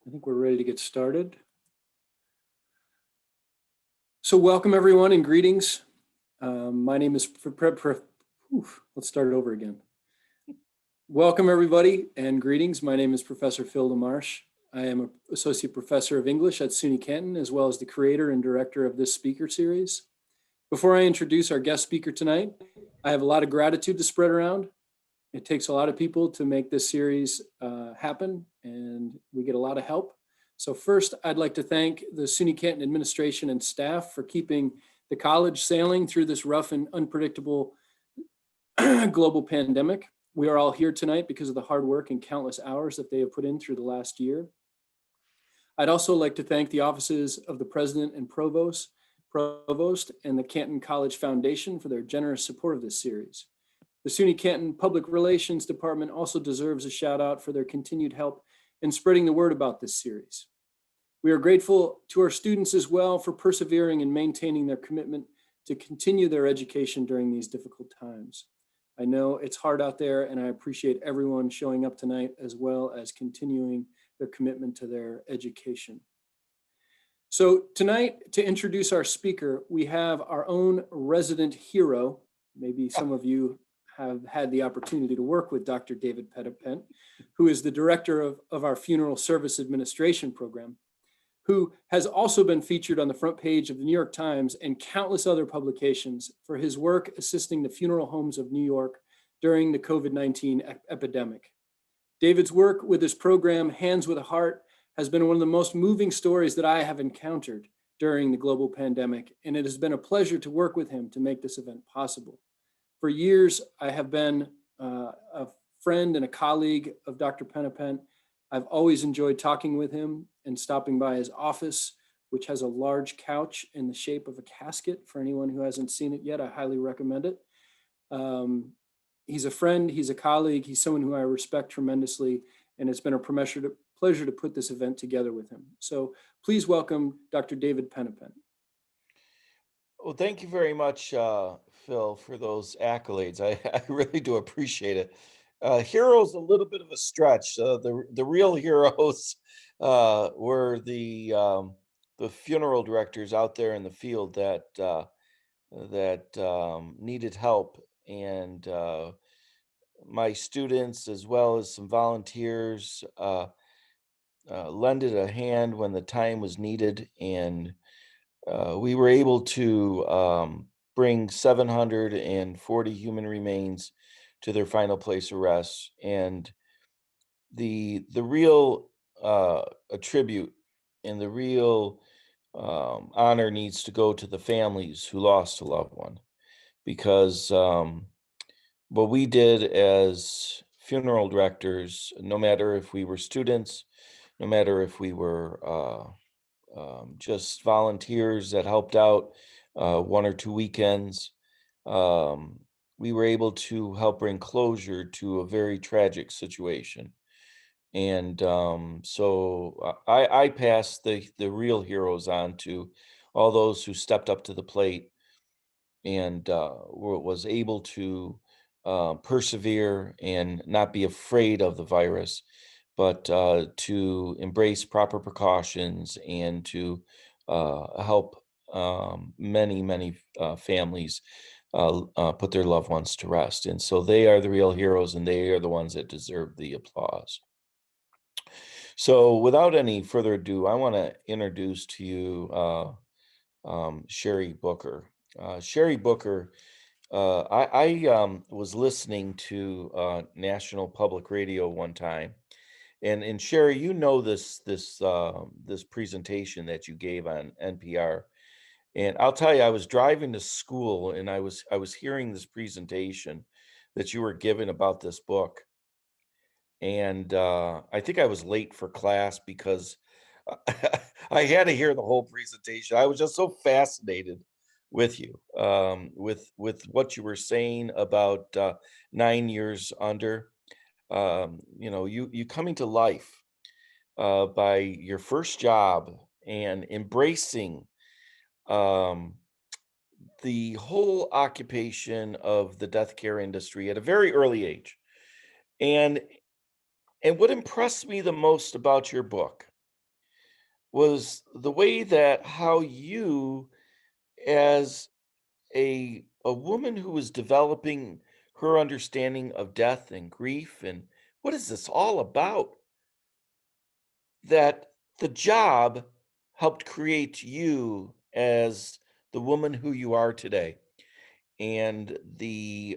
I think we're ready to get started. So welcome everyone and greetings. My name is, let's start it over again. Welcome everybody and greetings. My name is Professor Phil LaMarche. I am an Associate Professor of English at SUNY Canton, as well as the creator and director of this speaker series. Before I introduce our guest speaker tonight, I have a lot of gratitude to spread around. It takes a lot of people to make this series happen, and we get a lot of help. So first, I'd like to thank the SUNY Canton administration and staff for keeping the college sailing through this rough and unpredictable global pandemic. We are all here tonight because of the hard work and countless hours that they have put in through the last year. I'd also like to thank the offices of the president and provost and the Canton College Foundation for their generous support of this series. The SUNY Canton Public Relations Department also deserves a shout out for their continued help in spreading the word about this series. We are grateful to our students as well for persevering and maintaining their commitment to continue their education during these difficult times. I know it's hard out there, and I appreciate everyone showing up tonight, as well as continuing their commitment to their education. So tonight, to introduce our speaker, we have our own resident hero. Maybe some of you have had the opportunity to work with Dr. David Petitpent, who is the director of our Funeral Service Administration program, who has also been featured on the front page of the New York Times and countless other publications for his work assisting the funeral homes of New York during the COVID-19 epidemic. David's work with his program, Hands with a Heart, has been one of the most moving stories that I have encountered during the global pandemic, and it has been a pleasure to work with him to make this event possible. For years, I have been a friend and a colleague of Dr. Petitpent. I've always enjoyed talking with him and stopping by his office, which has a large couch in the shape of a casket. For anyone who hasn't seen it yet, I highly recommend it. He's a friend, he's a colleague, he's someone who I respect tremendously, and it's been a pleasure to put this event together with him. So please welcome Dr. David Petitpent. Well, thank you very much, Phil, for those accolades. I really do appreciate it. Hero's a little bit of a stretch. The real heroes were the funeral directors out there in the field that needed help, and my students, as well as some volunteers, lended a hand when the time was needed, and we were able to bring 740 human remains to their final place of rest. And the real tribute and the real honor needs to go to the families who lost a loved one, because what we did as funeral directors, no matter if we were students, no matter if we were just volunteers that helped out 1 or 2 weekends, we were able to help bring closure to a very tragic situation. And so I passed the real heroes on to all those who stepped up to the plate and was able to persevere and not be afraid of the virus, but to embrace proper precautions and to help many families put their loved ones to rest. And so they are the real heroes, and they are the ones that deserve the applause. So without any further ado, I want to introduce to you Sheri Booker. Sheri Booker, I was listening to National Public Radio one time, and Sheri, you know this presentation that you gave on NPR, and I'll tell you, I was driving to school and I was hearing this presentation that you were giving about this book, and I think I was late for class because I had to hear the whole presentation. I was just so fascinated with you, with what you were saying about 9 years under. You coming to life by your first job and embracing um, the whole occupation of the death care industry at a very early age. And what impressed me the most about your book was the way that how you, as a woman who was developing her understanding of death and grief and what is this all about, that the job helped create you as the woman who you are today. And I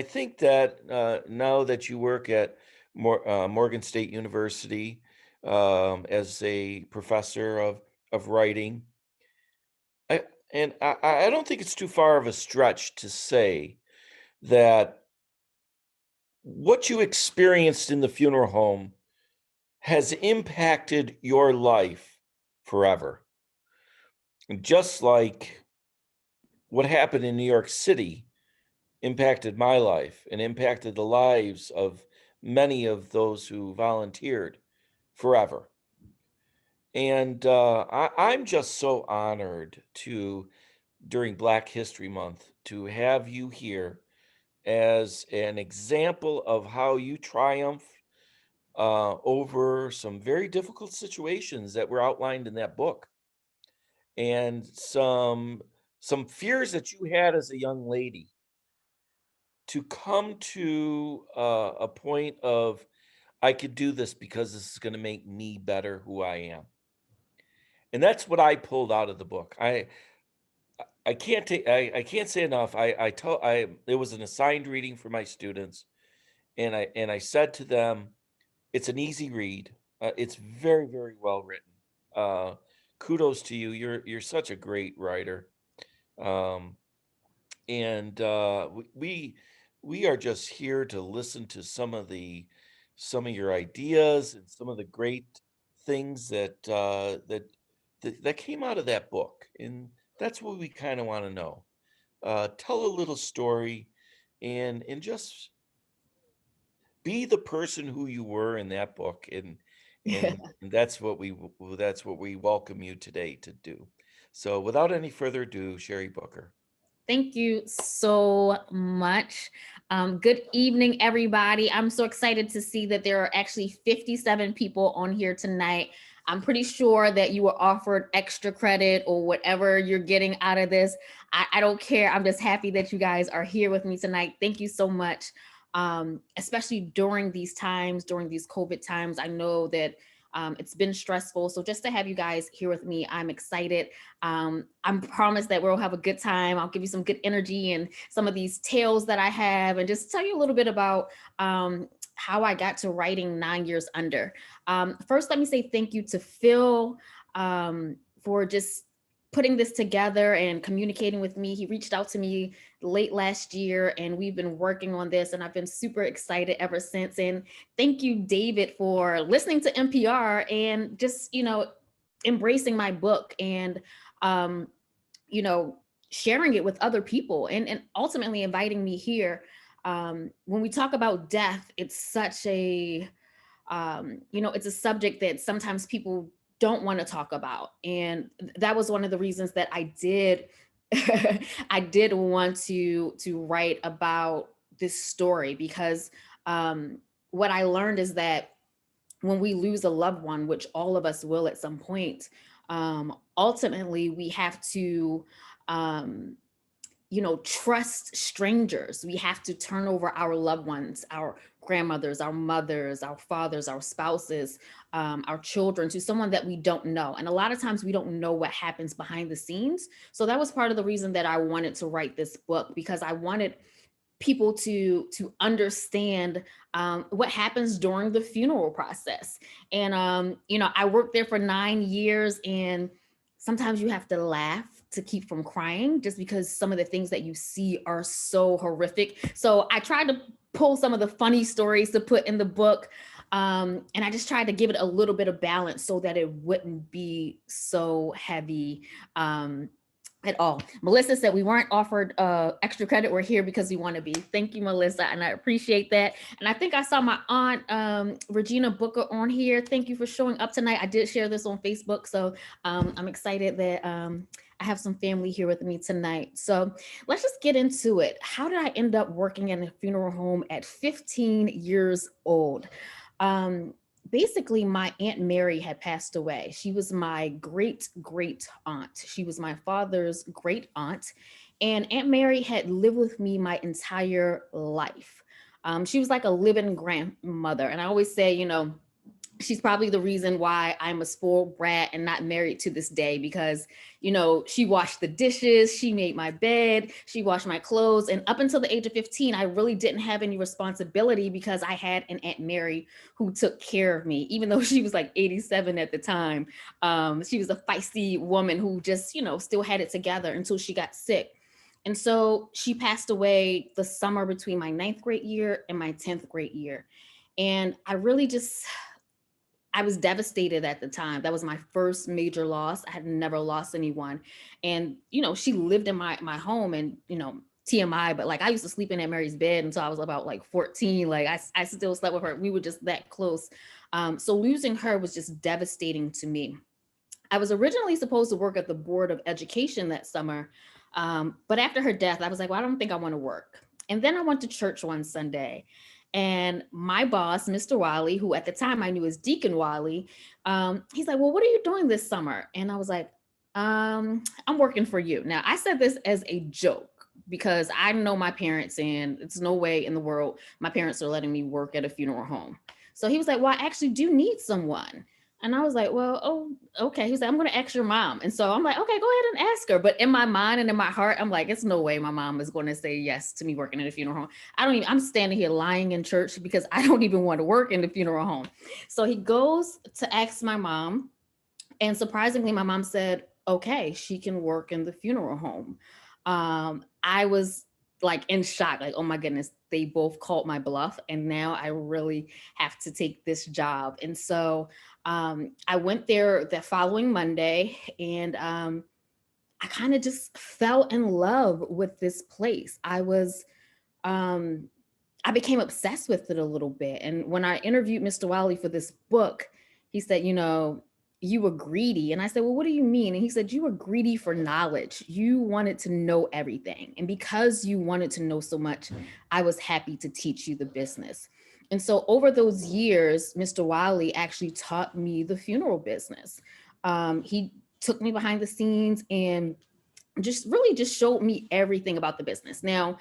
think that now that you work at Morgan State University as a professor of writing, I I don't think it's too far of a stretch to say that what you experienced in the funeral home has impacted your life forever. And just like what happened in New York City impacted my life and impacted the lives of many of those who volunteered forever. And I'm just so honored to, during Black History Month, to have you here as an example of how you triumph over some very difficult situations that were outlined in that book, and some fears that you had as a young lady to come to a point of, I could do this because this is going to make me better who I am. And that's what I pulled out of the book. I can't take I can't say enough. I told I It was an assigned reading for my students, and I said to them, it's an easy read. It's very, very well written. Uh, Kudos to you. You're such a great writer. Um, and we are just here to listen to some of your ideas and some of the great things that came out of that book. And that's what we kind of want to know. Tell a little story, and just be the person who you were in that book, and that's what we welcome you today to do. So without any further ado, Sherry Booker. Thank you so much. Good evening, everybody. I'm so excited to see that there are actually 57 people on here tonight. I'm pretty sure that you were offered extra credit or whatever you're getting out of this. I don't care. I'm just happy that you guys are here with me tonight. Thank you so much. Especially during these times, during these COVID times, I know that it's been stressful. So just to have you guys here with me, I'm excited. I'm promised that we'll have a good time. I'll give you some good energy and some of these tales that I have, and just tell you a little bit about how I got to writing 9 years under. First, let me say thank you to Phil for just putting this together and communicating with me. He reached out to me late last year, and we've been working on this, and I've been super excited ever since. And thank you, David, for listening to NPR and just, embracing my book and, um, sharing it with other people, and ultimately inviting me here. When we talk about death, it's such a, it's a subject that sometimes people don't want to talk about. And that was one of the reasons that I did I did want to write about this story, because what I learned is that when we lose a loved one, which all of us will at some point, ultimately we have to um, trust strangers. We have to turn over our loved ones, our grandmothers, our mothers, our fathers, our spouses, our children, to someone that we don't know. And a lot of times we don't know what happens behind the scenes. So that was part of the reason that I wanted to write this book, because I wanted people to understand what happens during the funeral process. And I worked there for 9 years, and sometimes you have to laugh to keep from crying, just because some of the things that you see are so horrific. So I tried to pull some of the funny stories to put in the book, and I just tried to give it a little bit of balance so that it wouldn't be so heavy at all. Melissa said we weren't offered extra credit. We're here because we want to be. Thank you, Melissa, and I appreciate that. And I think I saw my aunt Regina Booker on here. Thank you for showing up tonight. I did share this on Facebook, so I'm excited that I have some family here with me tonight. So let's just get into it. How did I end up working in a funeral home at 15 years old? basically my Aunt Mary had passed away. She was my great great aunt. She was my father's great aunt. And Aunt Mary had lived with me my entire life. She was like a living grandmother. And I always say, she's probably the reason why I'm a spoiled brat and not married to this day, because, she washed the dishes, she made my bed, she washed my clothes. And up until the age of 15, I really didn't have any responsibility because I had an Aunt Mary who took care of me, even though she was like 87 at the time. She was a feisty woman who just, still had it together until she got sick. And so she passed away the summer between my 9th grade year and my 10th grade year. And I was devastated at the time. That was my first major loss. I had never lost anyone. And, she lived in my home, and, TMI, but like I used to sleep in Aunt Mary's bed until I was about like 14. Like I still slept with her. We were just that close. So losing her was just devastating to me. I was originally supposed to work at the Board of Education that summer. But after her death, I was like, well, I don't think I want to work. And then I went to church one Sunday, and my boss, Mr. Wiley, who at the time I knew as Deacon Wiley, he's like, well, what are you doing this summer? And I was like, I'm working for you. Now, I said this as a joke because I know my parents, and it's no way in the world my parents are letting me work at a funeral home. So he was like, well, I actually do need someone. And I was like, well, oh, okay. He's like, I'm going to ask your mom. And so I'm like, okay, go ahead and ask her. But in my mind and in my heart, I'm like, it's no way my mom is going to say yes to me working in a funeral home. I'm standing here lying in church because I don't even want to work in the funeral home. So he goes to ask my mom. And surprisingly, my mom said, okay, she can work in the funeral home. I was like in shock, like, oh my goodness, they both called my bluff. And now I really have to take this job. And so I went there the following Monday, and I kind of just fell in love with this place. I became obsessed with it a little bit. And when I interviewed Mr. Wiley for this book, he said, you were greedy. And I said, well, what do you mean? And he said, you were greedy for knowledge. You wanted to know everything. And because you wanted to know so much, I was happy to teach you the business. And so over those years, Mr. Wiley actually taught me the funeral business. He took me behind the scenes and just showed me everything about the business. Now,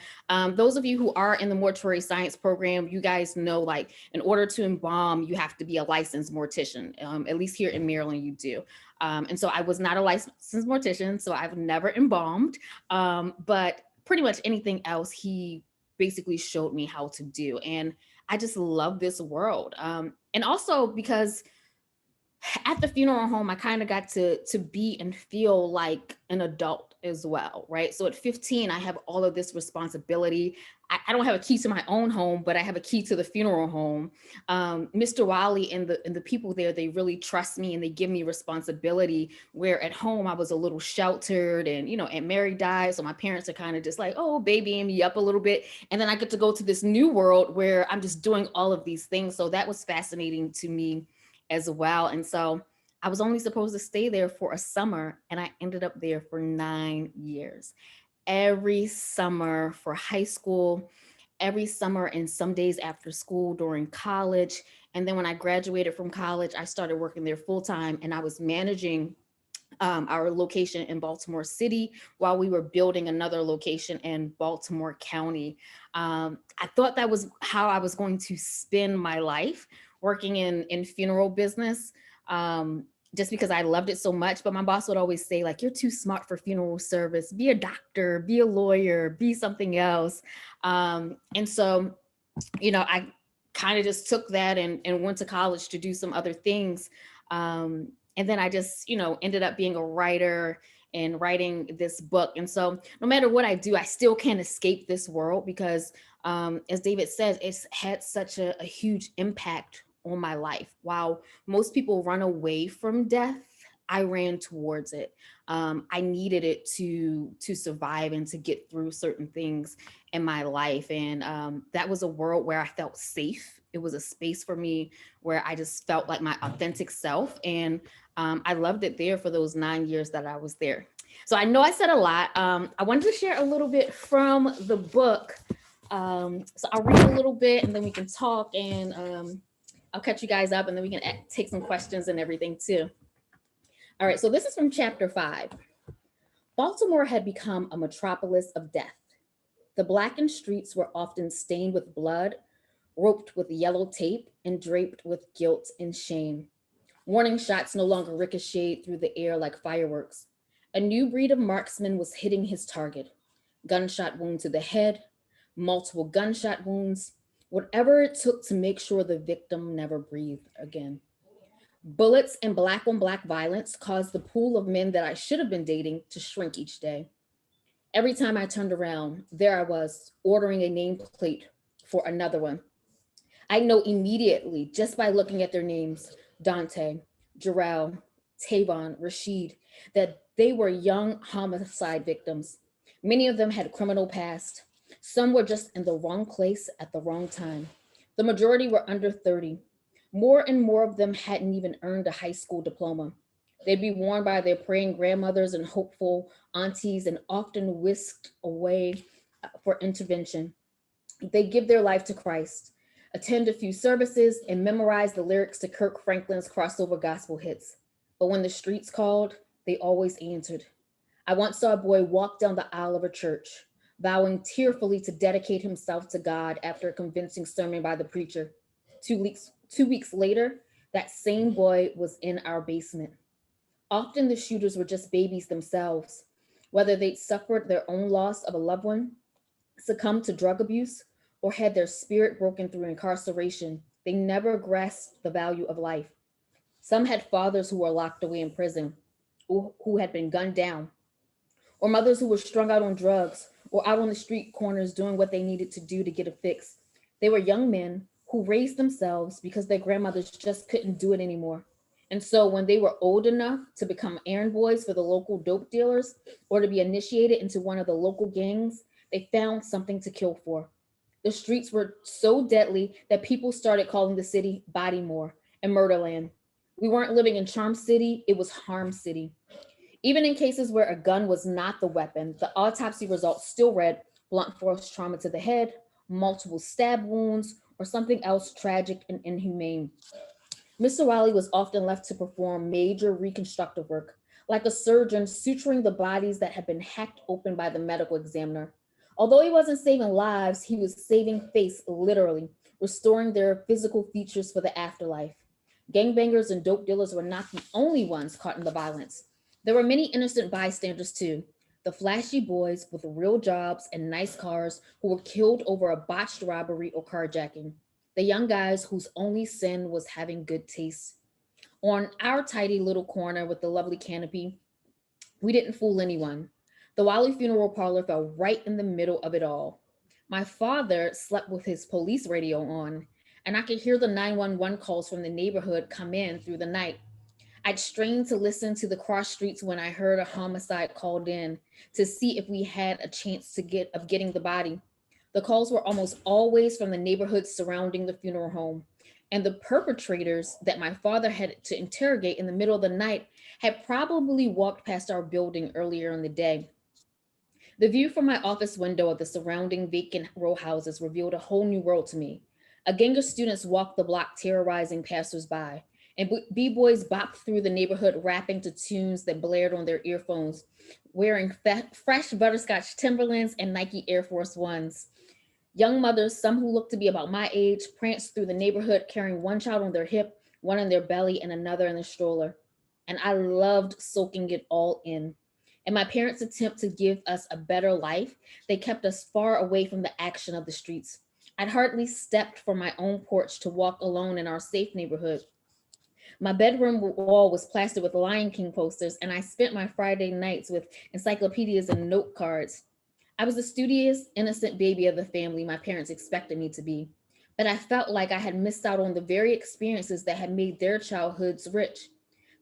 those of you who are in the mortuary science program, you guys know, like, in order to embalm, you have to be a licensed mortician. At least here in Maryland, you do. And so I was not a licensed mortician, so I've never embalmed, but pretty much anything else, he basically showed me how to do. And I just love this world. And also because at the funeral home, I kind of got to be and feel like an adult as well, right? So at 15, I have all of this responsibility. I don't have a key to my own home, but I have a key to the funeral home. Mr. Wiley and the people there, they really trust me and they give me responsibility, where at home I was a little sheltered, and, Aunt Mary died. So my parents are kind of just like, oh, babying me up a little bit. And then I get to go to this new world where I'm just doing all of these things. So that was fascinating to me as well. And so I was only supposed to stay there for a summer, and I ended up there for 9 years. Every summer for high school, every summer and some days after school during college. And then when I graduated from college, I started working there full time, and I was managing our location in Baltimore City while we were building another location in Baltimore County. I thought that was how I was going to spend my life, working in funeral business, just because I loved it so much. But my boss would always say, like, you're too smart for funeral service. Be a doctor, be a lawyer, be something else. And so, I kind of just took that and went to college to do some other things. And then I just, ended up being a writer and writing this book. And so no matter what I do, I still can't escape this world because, as David says, it's had such a huge impact on my life. While most people run away from death, I ran towards it. I needed it to survive and to get through certain things in my life. And that was a world where I felt safe. It was a space for me where I just felt like my authentic self. And I loved it there for those 9 years that I was there. So I know I said a lot. I wanted to share a little bit from the book. So I'll read a little bit and then we can talk. And I'll catch you guys up and then we can take some questions and everything too. All right, so this is from chapter 5. Baltimore had become a metropolis of death. The blackened streets were often stained with blood, roped with yellow tape, and draped with guilt and shame. Warning shots no longer ricocheted through the air like fireworks. A new breed of marksman was hitting his target. Gunshot wound to the head, multiple gunshot wounds, whatever it took to make sure the victim never breathed again. Bullets and black on black violence caused the pool of men that I should have been dating to shrink each day. Every time I turned around, there I was ordering a nameplate for another one. I know immediately just by looking at their names, Dante, Jarrell, Tavon, Rashid, that they were young homicide victims. Many of them had criminal past. Some were just in the wrong place at the wrong time. The majority were under 30. More and more of them hadn't even earned a high school diploma. They'd be warned by their praying grandmothers and hopeful aunties and often whisked away for intervention. They give their life to Christ, attend a few services, and memorize the lyrics to Kirk Franklin's crossover gospel hits. But when the streets called, they always answered. I once saw a boy walk down the aisle of a church, vowing tearfully to dedicate himself to God after a convincing sermon by the preacher. 2 weeks later, that same boy was in our basement. Often the shooters were just babies themselves, whether they'd suffered their own loss of a loved one, succumbed to drug abuse, or had their spirit broken through incarceration. They never grasped the value of life. Some had fathers who were locked away in prison, who had been gunned down, or mothers who were strung out on drugs, or out on the street corners doing what they needed to do to get a fix. They were young men who raised themselves because their grandmothers just couldn't do it anymore. And so when they were old enough to become errand boys for the local dope dealers or to be initiated into one of the local gangs, they found something to kill for. The streets were so deadly that people started calling the city Bodymore and Murderland. We weren't living in Charm City, it was Harm City. Even in cases where a gun was not the weapon, the autopsy results still read blunt force trauma to the head, multiple stab wounds, or something else tragic and inhumane. Mr. Wiley was often left to perform major reconstructive work, like a surgeon suturing the bodies that had been hacked open by the medical examiner. Although he wasn't saving lives, he was saving face, literally, restoring their physical features for the afterlife. Gangbangers and dope dealers were not the only ones caught in the violence. There were many innocent bystanders too, the flashy boys with real jobs and nice cars who were killed over a botched robbery or carjacking. The young guys whose only sin was having good taste. On our tidy little corner with the lovely canopy, we didn't fool anyone. The Wiley funeral parlor fell right in the middle of it all. My father slept with his police radio on, and I could hear the 911 calls from the neighborhood come in through the night. I'd strained to listen to the cross streets when I heard a homicide called in to see if we had a chance of getting the body. The calls were almost always from the neighborhoods surrounding the funeral home, and the perpetrators that my father had to interrogate in the middle of the night had probably walked past our building earlier in the day. The view from my office window of the surrounding vacant row houses revealed a whole new world to me. A gang of students walked the block terrorizing passersby, and b-boys bopped through the neighborhood rapping to tunes that blared on their earphones, wearing fresh butterscotch Timberlands and Nike Air Force Ones. Young mothers, some who looked to be about my age, pranced through the neighborhood carrying one child on their hip, one in their belly, and another in a stroller. And I loved soaking it all in. In my parents' attempt to give us a better life, they kept us far away from the action of the streets. I'd hardly stepped from my own porch to walk alone in our safe neighborhood. My bedroom wall was plastered with Lion King posters, and I spent my Friday nights with encyclopedias and note cards. I was the studious, innocent baby of the family my parents expected me to be, but I felt like I had missed out on the very experiences that had made their childhoods rich.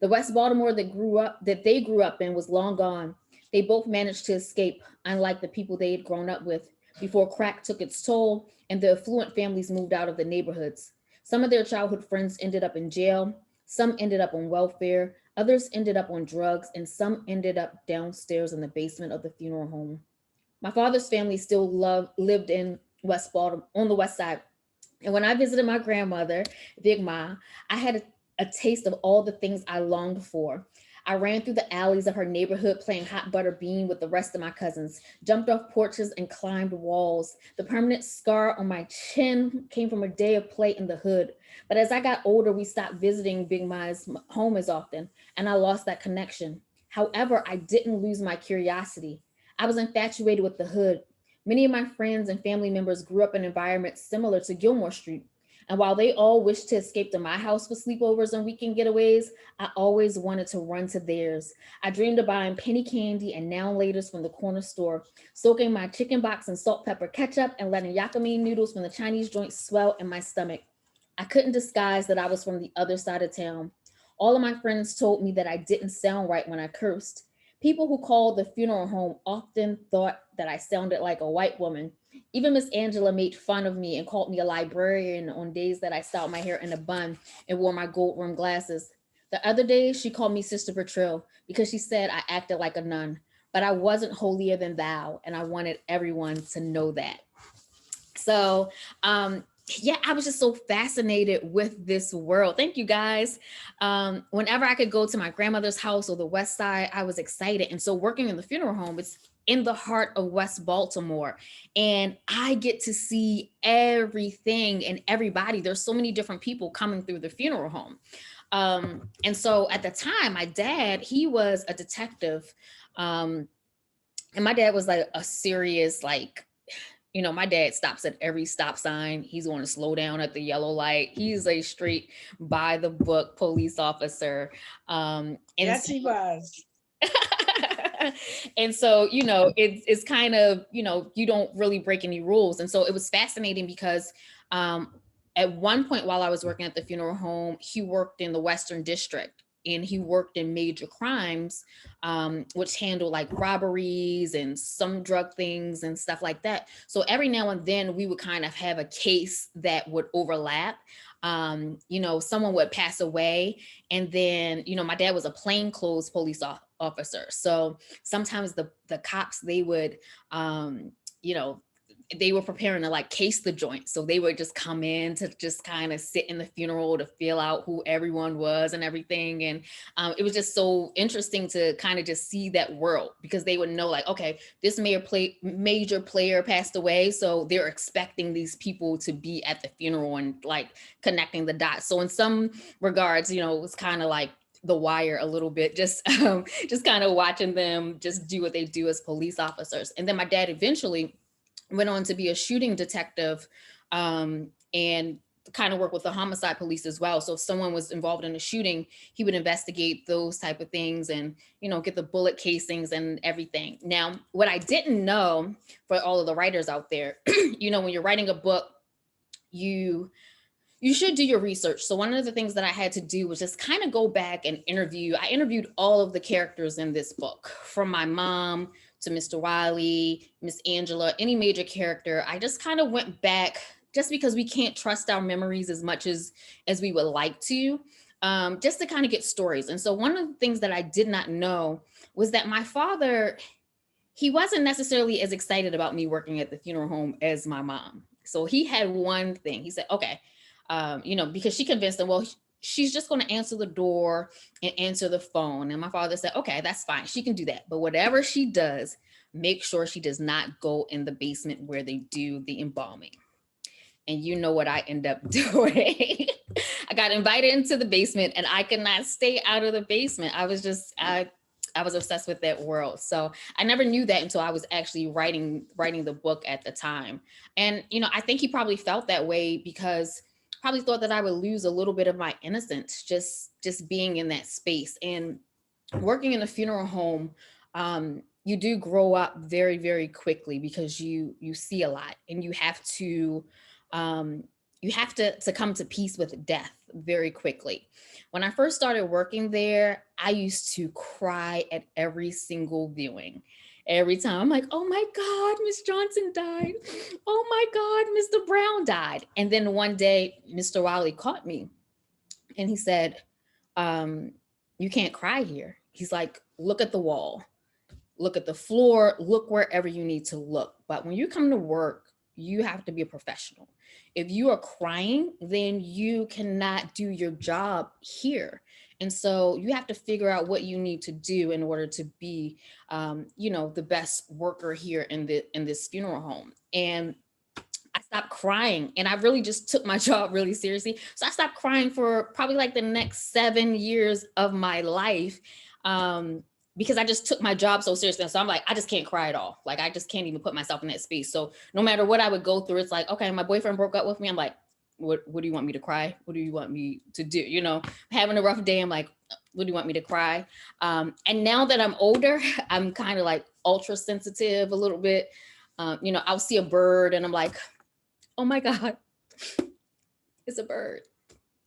The West Baltimore that they grew up in was long gone. They both managed to escape, unlike the people they had grown up with, before crack took its toll and the affluent families moved out of the neighborhoods. Some of their childhood friends ended up in jail, some ended up on welfare, others ended up on drugs, and some ended up downstairs in the basement of the funeral home. My father's family still lived in West Baltimore, on the west side, And when I visited my grandmother, Big Ma, I had a taste of all the things I longed for. I ran through the alleys of her neighborhood playing hot butter bean with the rest of my cousins, jumped off porches and climbed walls. The permanent scar on my chin came from a day of play in the hood. But as I got older, we stopped visiting Big Ma's home as often, and I lost that connection. However, I didn't lose my curiosity. I was infatuated with the hood. Many of my friends and family members grew up in environments similar to Gilmore Street. And while they all wished to escape to my house for sleepovers and weekend getaways, I always wanted to run to theirs. I dreamed of buying penny candy and now laters from the corner store, soaking my chicken box in salt pepper ketchup and letting yakami noodles from the Chinese joint swell in my stomach. I couldn't disguise that I was from the other side of town. All of my friends told me that I didn't sound right when I cursed. People who called the funeral home often thought that I sounded like a white woman. Even Miss Angela made fun of me and called me a librarian on days that I styled my hair in a bun and wore my gold rimmed glasses. The other day, she called me Sister Bertrill because she said I acted like a nun, but I wasn't holier than thou, and I wanted everyone to know that. So, yeah, I was just so fascinated with this world. Thank you guys. Whenever I could go to my grandmother's house or the West Side, I was excited. And so working in the funeral home, it's in the heart of West Baltimore. And I get to see everything and everybody. There's so many different people coming through the funeral home. And so at the time, my dad, he was a detective. And my dad was like a serious, like, my dad stops at every stop sign. He's going to slow down at the yellow light. He's a straight by the book police officer. Yes, he was. And so, it's kind of, you don't really break any rules. And so it was fascinating because at one point while I was working at the funeral home, he worked in the Western District. And he worked in major crimes, which handled like robberies and some drug things and stuff like that. So every now and then we would kind of have a case that would overlap. Someone would pass away, and then, my dad was a plainclothes police officer. So sometimes the cops, they would, they were preparing to like case the joint. So they would just come in to just kind of sit in the funeral to feel out who everyone was and everything. And it was just so interesting to kind of just see that world, because they would know like, okay, this major player passed away. So they're expecting these people to be at the funeral and like connecting the dots. So in some regards, it was kind of like The Wire a little bit, just kind of watching them just do what they do as police officers. And then my dad eventually went on to be a shooting detective, and kind of work with the homicide police as well. So if someone was involved in a shooting, he would investigate those type of things and, get the bullet casings and everything. Now, what I didn't know, for all of the writers out there, when you're writing a book, you should do your research. So one of the things that I had to do was just kind of go back and I interviewed all of the characters in this book, from my mom to Mr. Wiley, Miss Angela, any major character. I just kind of went back, just because we can't trust our memories as much as we would like to, just to kind of get stories. And so one of the things that I did not know was that my father, he wasn't necessarily as excited about me working at the funeral home as my mom. So he had one thing. He said, okay, because she convinced him, well, she's just going to answer the door and answer the phone. And my father said, okay, that's fine. She can do that. But whatever she does, make sure she does not go in the basement where they do the embalming. And you know what I end up doing? I got invited into the basement and I could not stay out of the basement. I was obsessed with that world. So I never knew that until I was actually writing the book at the time. And, I think he probably felt that way because probably thought that I would lose a little bit of my innocence just being in that space. And working in a funeral home, you do grow up very, very quickly because you see a lot, and you have to come to peace with death very quickly. When I first started working there, I used to cry at every single viewing. Every time I'm like, oh my God, Miss Johnson died. Oh my God, Mr. Brown died. And then one day, Mr. Wiley caught me and he said, you can't cry here. He's like, look at the wall, look at the floor, look wherever you need to look. But when you come to work, you have to be a professional. If you are crying, then you cannot do your job here. And so you have to figure out what you need to do in order to be, the best worker here in this funeral home. And I stopped crying, and I really just took my job really seriously. So I stopped crying for probably like the next 7 years of my life. Because I just took my job so seriously. So I'm like, I just can't cry at all. Like, I just can't even put myself in that space. So no matter what I would go through, it's like, okay, my boyfriend broke up with me. I'm like, what do you want me to cry? What do you want me to do? Having a rough day. I'm like, what do you want me to cry? And now that I'm older, I'm kind of like ultra sensitive a little bit. I'll see a bird and I'm like, oh my God, it's a bird.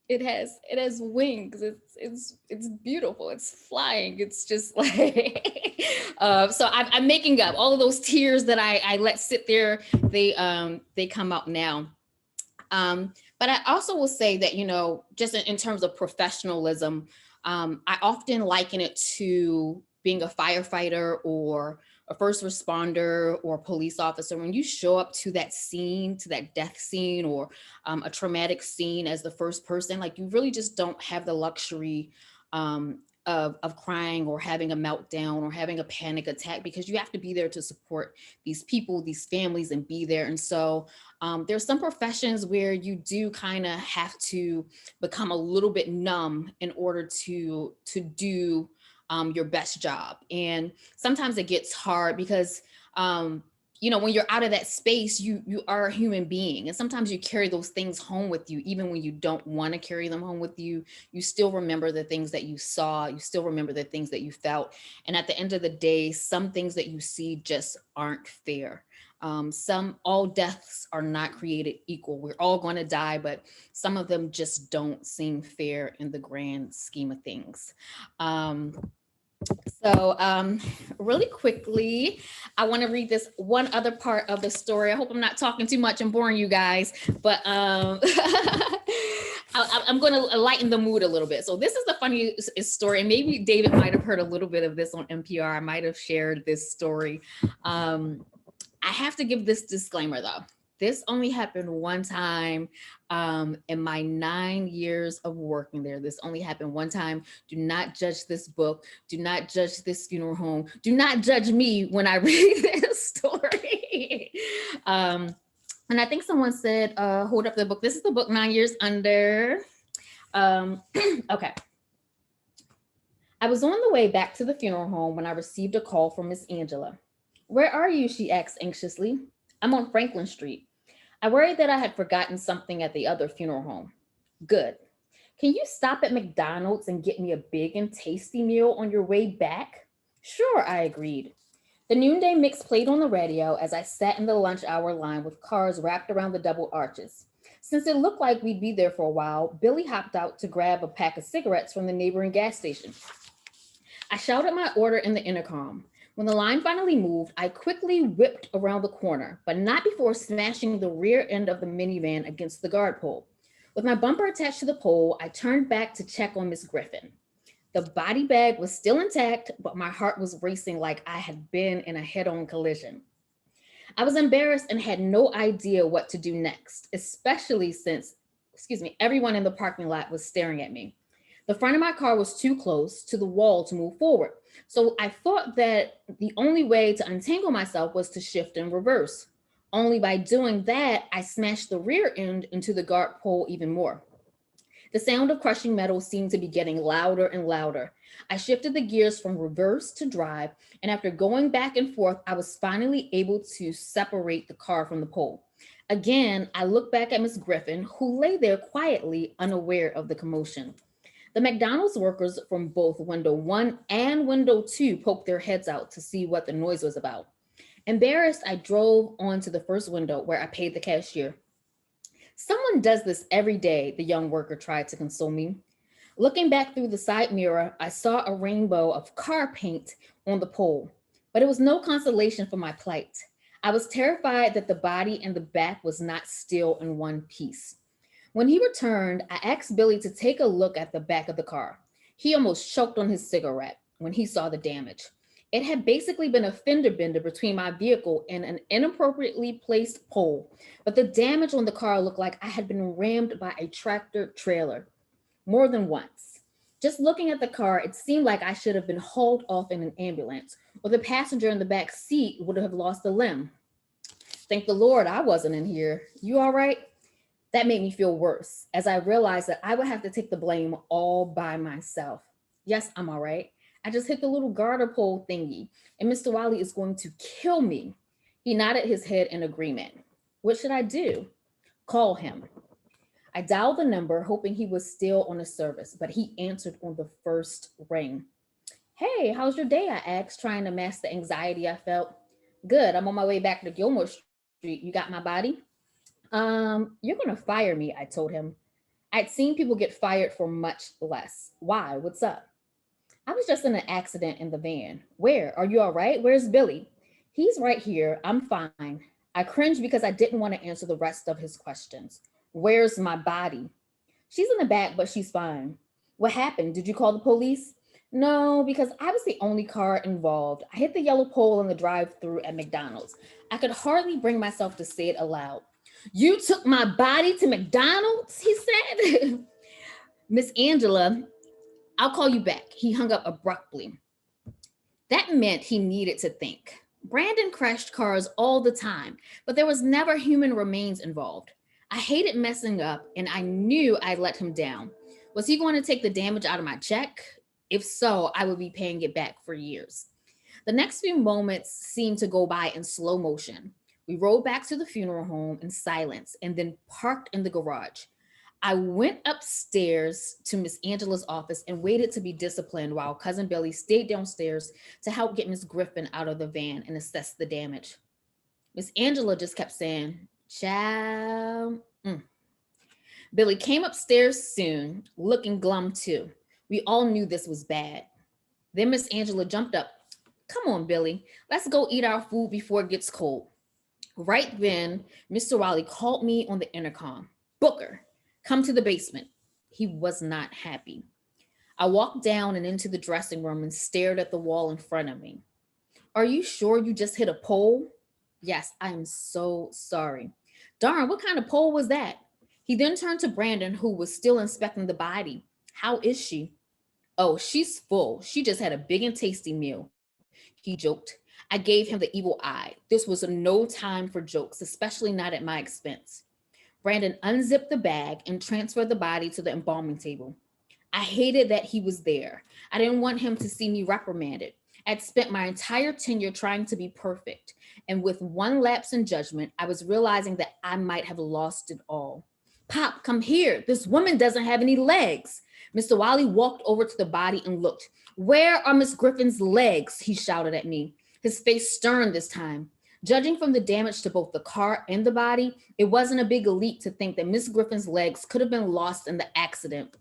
It has wings. It's beautiful. It's flying. It's just like, so I'm making up all of those tears that I let sit there. They come out now. But I also will say that, just in terms of professionalism, I often liken it to being a firefighter or a first responder or a police officer. When you show up to that scene, to that death scene or a traumatic scene as the first person, like you really just don't have the luxury of crying or having a meltdown or having a panic attack, because you have to be there to support these people, these families, and be there. And so there's some professions where you do kind of have to become a little bit numb in order to do your best job. And sometimes it gets hard because, when you're out of that space, you are a human being. And sometimes you carry those things home with you, even when you don't want to carry them home with you. You still remember the things that you saw. You still remember the things that you felt. And at the end of the day, some things that you see just aren't fair. All deaths are not created equal. We're all going to die, but some of them just don't seem fair in the grand scheme of things. So really quickly, I want to read this one other part of the story. I hope I'm not talking too much and boring you guys, but I'm going to lighten the mood a little bit. So this is the funniest story. And maybe David might have heard a little bit of this on NPR. I might have shared this story. I have to give this disclaimer though. This only happened one time in my 9 years of working there. This only happened one time. Do not judge this book. Do not judge this funeral home. Do not judge me when I read this story. And I think someone said, hold up the book. This is the book 9 Years Under. Okay. I was on the way back to the funeral home when I received a call from Miss Angela. Where are you? She asked anxiously. I'm on Franklin Street. I worried that I had forgotten something at the other funeral home. Good. Can you stop at McDonald's and get me a big and tasty meal on your way back? Sure, I agreed. The noonday mix played on the radio as I sat in the lunch hour line with cars wrapped around the double arches. Since it looked like we'd be there for a while, Billy hopped out to grab a pack of cigarettes from the neighboring gas station. I shouted my order in the intercom. When the line finally moved, I quickly whipped around the corner, but not before smashing the rear end of the minivan against the guard pole. With my bumper attached to the pole, I turned back to check on Miss Griffin. The body bag was still intact, but my heart was racing like I had been in a head-on collision. I was embarrassed and had no idea what to do next, especially since, everyone in the parking lot was staring at me. The front of my car was too close to the wall to move forward. So I thought that the only way to untangle myself was to shift in reverse. Only by doing that, I smashed the rear end into the guard pole even more. The sound of crushing metal seemed to be getting louder and louder. I shifted the gears from reverse to drive, and after going back and forth, I was finally able to separate the car from the pole. Again, I looked back at Miss Griffin, who lay there quietly, unaware of the commotion. The McDonald's workers from both window 1 and window 2 poked their heads out to see what the noise was about. Embarrassed, I drove onto the first window where I paid the cashier. Someone does this every day, the young worker tried to console me. Looking back through the side mirror, I saw a rainbow of car paint on the pole, but it was no consolation for my plight. I was terrified that the body and the back was not still in one piece. When he returned, I asked Billy to take a look at the back of the car. He almost choked on his cigarette when he saw the damage. It had basically been a fender bender between my vehicle and an inappropriately placed pole, but the damage on the car looked like I had been rammed by a tractor trailer more than once. Just looking at the car, it seemed like I should have been hauled off in an ambulance, or the passenger in the back seat would have lost a limb. Thank the Lord I wasn't in here. You all right? That made me feel worse, as I realized that I would have to take the blame all by myself. Yes, I'm all right. I just hit the little garter pole thingy, and Mr. Wiley is going to kill me. He nodded his head in agreement. What should I do? Call him. I dialed the number, hoping he was still on the service, but he answered on the first ring. Hey, how's your day? I asked, trying to mask the anxiety I felt. Good, I'm on my way back to Gilmore Street. You got my body? You're gonna fire me, I told him. I'd seen people get fired for much less. Why? What's up? I was just in an accident in the van. Where? Are you all right? Where's Billy? He's right here. I'm fine. I cringed because I didn't want to answer the rest of his questions. Where's my body? She's in the back, but she's fine. What happened? Did you call the police? No, because I was the only car involved. I hit the yellow pole in the drive-thru at McDonald's. I could hardly bring myself to say it aloud. You took my body to McDonald's, he said. Miss Angela, I'll call you back. He hung up abruptly. That meant he needed to think. Brandon crashed cars all the time, but there was never human remains involved. I hated messing up, and I knew I'd let him down. Was he going to take the damage out of my check? If so, I would be paying it back for years. The next few moments seemed to go by in slow motion. We rode back to the funeral home in silence and then parked in the garage. I went upstairs to Miss Angela's office and waited to be disciplined while Cousin Billy stayed downstairs to help get Miss Griffin out of the van and assess the damage. Miss Angela just kept saying, "Child." Billy came upstairs soon, looking glum too. We all knew this was bad. Then Miss Angela jumped up. Come on, Billy, let's go eat our food before it gets cold. Right then, Mr. Wiley called me on the intercom. Booker, come to the basement. He was not happy. I walked down and into the dressing room and stared at the wall in front of me. Are you sure you just hit a pole? Yes, I am so sorry. Darn, what kind of pole was that? He then turned to Brandon, who was still inspecting the body. How is she? Oh, she's full. She just had a big and tasty meal. He joked. I gave him the evil eye. This was no time for jokes, especially not at my expense. Brandon unzipped the bag and transferred the body to the embalming table. I hated that he was there. I didn't want him to see me reprimanded. I'd spent my entire tenure trying to be perfect. And with one lapse in judgment, I was realizing that I might have lost it all. Pop, come here. This woman doesn't have any legs. Mr. Wiley walked over to the body and looked. Where are Miss Griffin's legs? He shouted at me, his face stern this time. Judging from the damage to both the car and the body, it wasn't a big leap to think that Miss Griffin's legs could have been lost in the accident.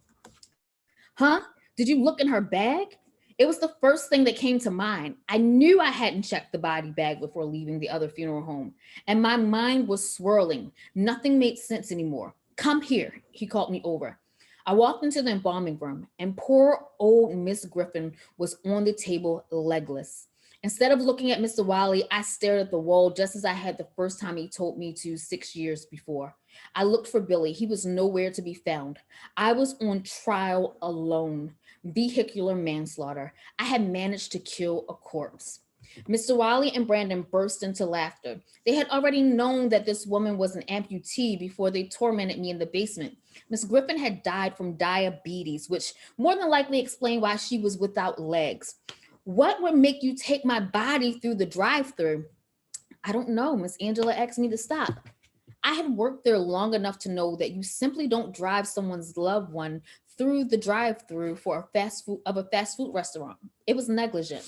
Huh? Did you look in her bag? It was the first thing that came to mind. I knew I hadn't checked the body bag before leaving the other funeral home, and my mind was swirling. Nothing made sense anymore. Come here, he called me over. I walked into the embalming room, and poor old Miss Griffin was on the table, legless. Instead of looking at Mr. Wiley, I stared at the wall just as I had the first time he told me to 6 years before. I looked for Billy. He was nowhere to be found. I was on trial alone. Vehicular manslaughter. I had managed to kill a corpse. Mr. Wiley and Brandon burst into laughter. They had already known that this woman was an amputee before they tormented me in the basement. Miss Griffin had died from diabetes, which more than likely explained why she was without legs. What would make you take my body through the drive-thru? I don't know. Miss Angela asked me to stop. I had worked there long enough to know that you simply don't drive someone's loved one through the drive-thru for a fast food restaurant. It was negligent.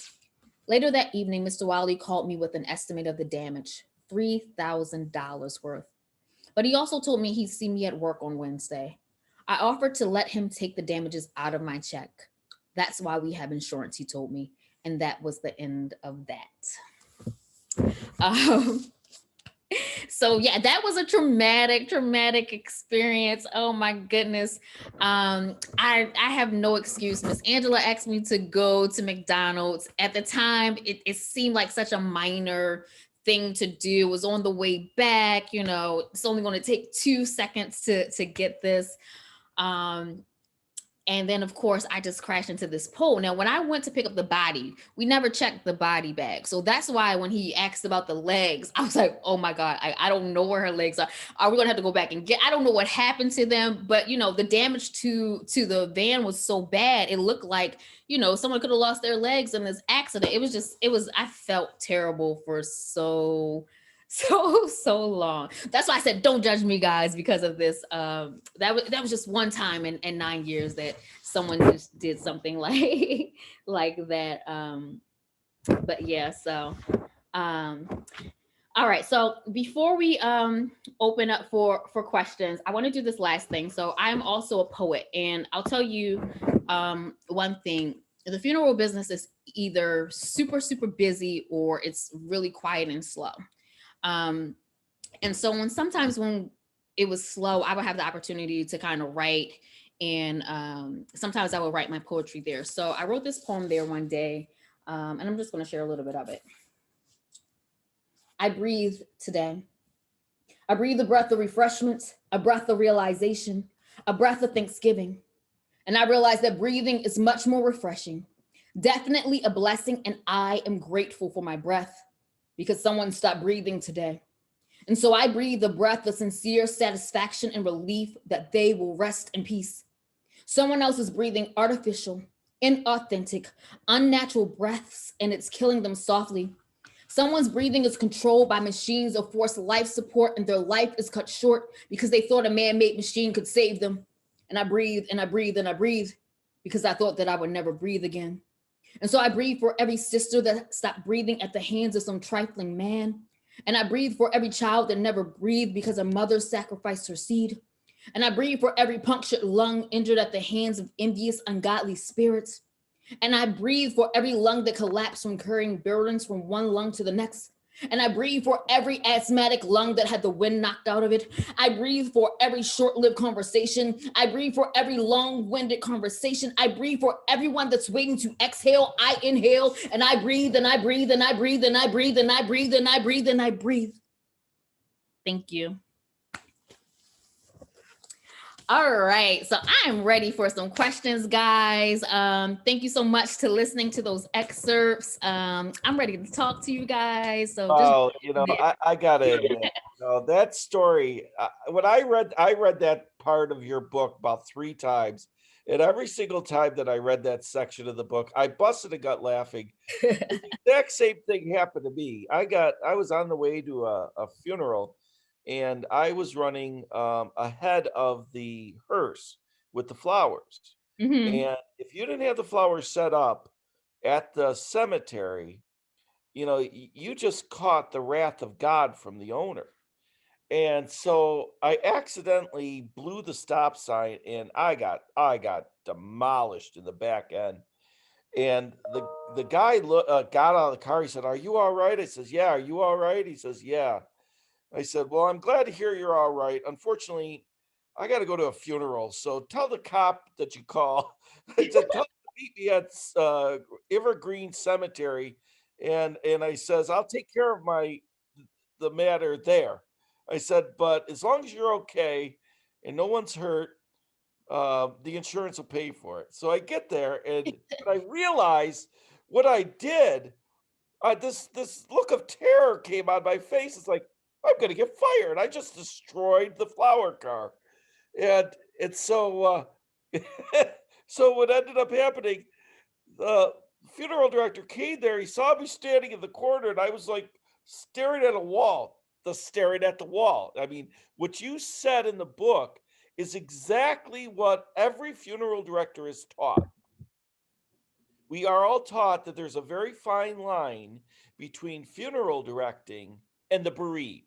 Later that evening, Mr. Wiley called me with an estimate of the damage, $3,000 worth. But he also told me he'd see me at work on Wednesday. I offered to let him take the damages out of my check. That's why we have insurance, he told me. And that was the end of that. So yeah, that was a traumatic experience. Oh my goodness. I have no excuse. Miss Angela asked me to go to McDonald's. At the time, it seemed like such a minor thing to do. It was on the way back, it's only going to take 2 seconds to get this. And then, of course, I just crashed into this pole. Now, when I went to pick up the body, we never checked the body bag. So that's why when he asked about the legs, I was like, oh my God, I don't know where her legs are. Are we going to have to go back and I don't know what happened to them. But, the damage to the van was so bad. It looked like, someone could have lost their legs in this accident. I felt terrible for so long. That's why I said don't judge me, guys, because of this. That was just one time in 9 years that someone just did something like that. But yeah, so all right. So before we open up for questions, I want to do this last thing. So I'm also a poet, and I'll tell you one thing. The funeral business is either super busy or it's really quiet and slow. And so sometimes when it was slow, I would have the opportunity to kind of write, and sometimes I would write my poetry there. So I wrote this poem there one day, and I'm just going to share a little bit of it. I breathe today. I breathe a breath of refreshment, a breath of realization, a breath of Thanksgiving. And I realize that breathing is much more refreshing, definitely a blessing, and I am grateful for my breath because someone stopped breathing today. And so I breathe the breath of sincere satisfaction and relief that they will rest in peace. Someone else is breathing artificial, inauthentic, unnatural breaths, and it's killing them softly. Someone's breathing is controlled by machines of forced life support, and their life is cut short because they thought a man-made machine could save them. And I breathe and I breathe and I breathe because I thought that I would never breathe again. And so I breathe for every sister that stopped breathing at the hands of some trifling man. And I breathe for every child that never breathed because a mother sacrificed her seed. And I breathe for every punctured lung injured at the hands of envious, ungodly spirits. And I breathe for every lung that collapsed from carrying burdens from one lung to the next. And I breathe for every asthmatic lung that had the wind knocked out of it. I breathe for every short-lived conversation. I breathe for every long-winded conversation. I breathe for everyone that's waiting to exhale. I inhale and I breathe and I breathe and I breathe and I breathe and I breathe and I breathe and I breathe. Thank you. All right, so I'm ready for some questions, guys. Thank you so much to listening to those excerpts. I'm ready to talk to you guys. So I gotta admit, that story. When I read that part of your book about 3 times, and every single time that I read that section of the book, I busted a gut laughing. The exact same thing happened to me. I was on the way to a funeral. And I was running ahead of the hearse with the flowers. Mhm. And if you didn't have the flowers set up at the cemetery, you just caught the wrath of God from the owner. And so I accidentally blew the stop sign, and I got demolished in the back end. And the guy got out of the car. He said, "Are you all right?" I says, "Yeah." "Are you all right?" He says, "Yeah." I said, "Well, I'm glad to hear you're all right. Unfortunately, I got to go to a funeral. So tell the cop that you call." I said, "Tell him to meet me at Evergreen Cemetery." And I says, "I'll take care of the matter there." I said, "But as long as you're okay and no one's hurt, the insurance will pay for it." So I get there, and I realize what I did. This look of terror came on my face. It's like, I'm gonna get fired. I just destroyed the flower car. And so so what ended up happening, the funeral director came there, he saw me standing in the corner, and I was like staring at a wall, staring at the wall. I mean, what you said in the book is exactly what every funeral director is taught. We are all taught that there's a very fine line between funeral directing and the bereaved.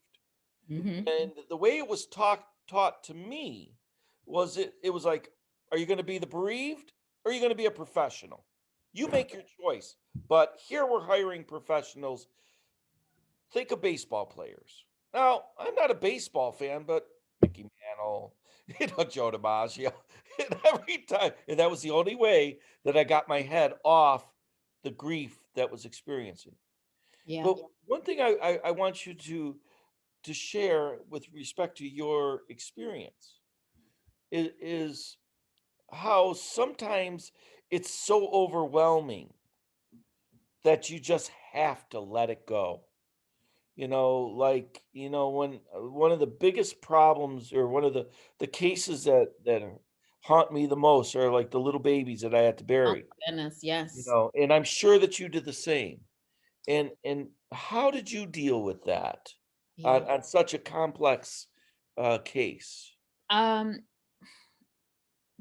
Mhm. And the way it was taught to me was it was like, are you going to be the bereaved or are you going to be a professional? You make your choice. But here we're hiring professionals. Think of baseball players. Now, I'm not a baseball fan, but Mickey Mantle, Joe DiMaggio, and every time, and that was the only way that I got my head off the grief that was experiencing. Yeah. But one thing I want you to share with respect to your experience is how sometimes it's so overwhelming that you just have to let it go. When one of the biggest problems or one of the cases that haunt me the most are like the little babies that I had to Oh bury, my goodness, yes. and I'm sure that you did the same. And how did you deal with that Yeah. on such a complex case? Um,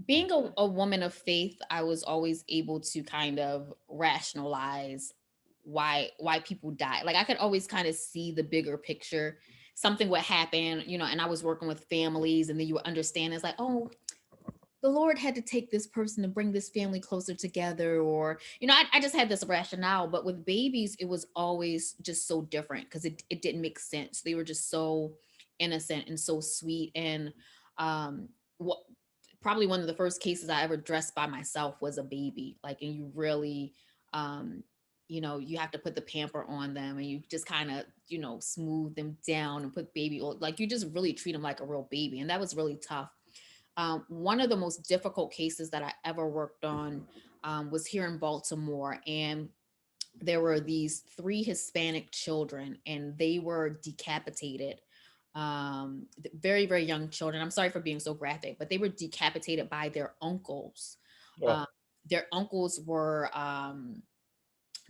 being a woman of faith, I was always able to kind of rationalize why people die. Like I could always kind of see the bigger picture. Something would happen, and I was working with families, and then you would understand it's like, oh, the Lord had to take this person to bring this family closer together, or I just had this rationale. But with babies, it was always just so different because it didn't make sense. They were just so innocent and so sweet. And what probably one of the first cases I ever dressed by myself was a baby. Like, and you really you have to put the pamper on them, and you just kind of smooth them down and put baby oil. Like, you just really treat them like a real baby, and that was really tough. One of the most difficult cases that I ever worked on was here in Baltimore, and there were these 3 Hispanic children, and they were decapitated. Very, very young children. I'm sorry for being so graphic, but they were decapitated by their uncles. Oh, Their uncles were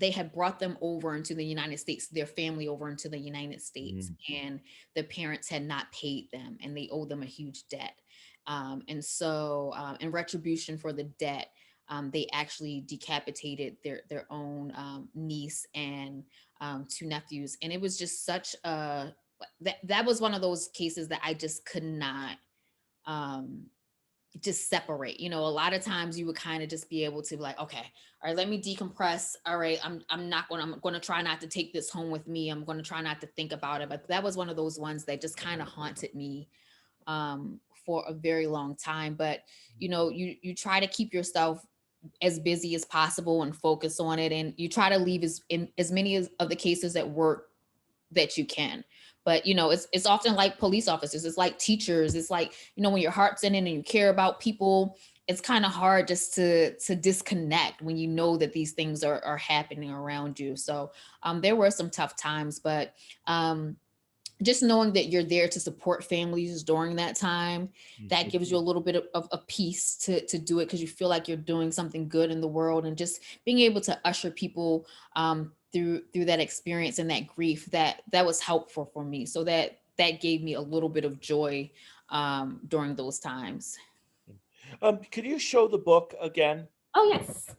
they had brought them over into the United States, their family over into the United States, and the parents had not paid them, and they owed them a huge debt. And so, in retribution for the debt, they actually decapitated their own niece and 2 nephews, and it was just such a that was one of those cases that I just could not. Um, just separate. A lot of times you would kind of just be able to be like, okay, all right, let me decompress. All right, I'm going to try not to take this home with me. I'm going to try not to think about it. But that was one of those ones that just kind of haunted me for a very long time. But you try to keep yourself as busy as possible and focus on it, and you try to leave as many of the cases at work that you can. But it's often like police officers, it's like teachers, it's like when your heart's in it and you care about people, it's kind of hard just to disconnect when you know that these things are happening around you. So there were some tough times, but just knowing that you're there to support families during that time, that gives you a little bit of a peace to do it, because you feel like you're doing something good in the world, and just being able to usher people through that experience and that grief, that was helpful for me. So that gave me a little bit of joy during those times. Could you show the book again? Oh yes.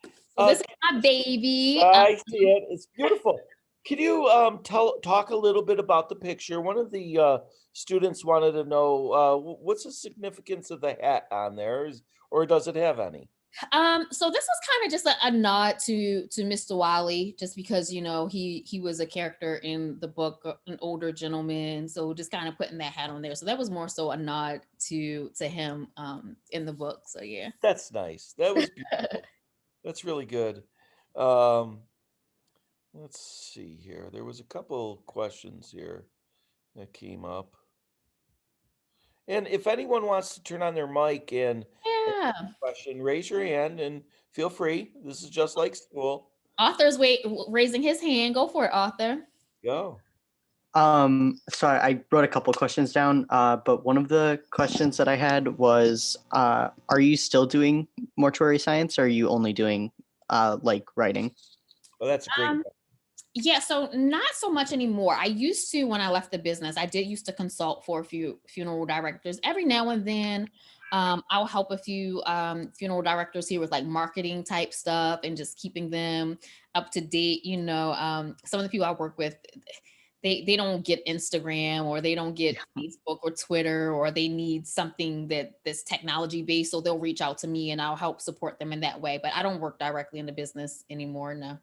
So Uh, this is my baby. I see it. It's beautiful. Can you talk a little bit about the picture? One of the students wanted to know what's the significance of the hat on there, or does it have any? So this was kind of just a nod to Mr. Wiley, just because he was a character in the book, an older gentleman. So just kind of putting that hat on there. So that was more so a nod to him in the book. So yeah. That's nice. That was beautiful. That's really good. Um, let's see here. There was a couple questions here that came up. And if anyone wants to turn on their mic and Yeah. question, raise your hand and feel free. This is just like school. Author's raising his hand. Go for it, Author. Go. Sorry, I wrote a couple questions down, but one of the questions that I had was, are you still doing mortuary science, or are you only doing like writing? Well, that's a great question. Yeah, so not so much anymore. I used to, when I left the business, I did used to consult for a few funeral directors. Every now and then, I'll help a few funeral directors here with like marketing type stuff and just keeping them up to date. Some of the people I work with, they don't get Instagram, or they don't get Facebook or Twitter, or they need something that's technology based. So they'll reach out to me and I'll help support them in that way. But I don't work directly in the business anymore, no.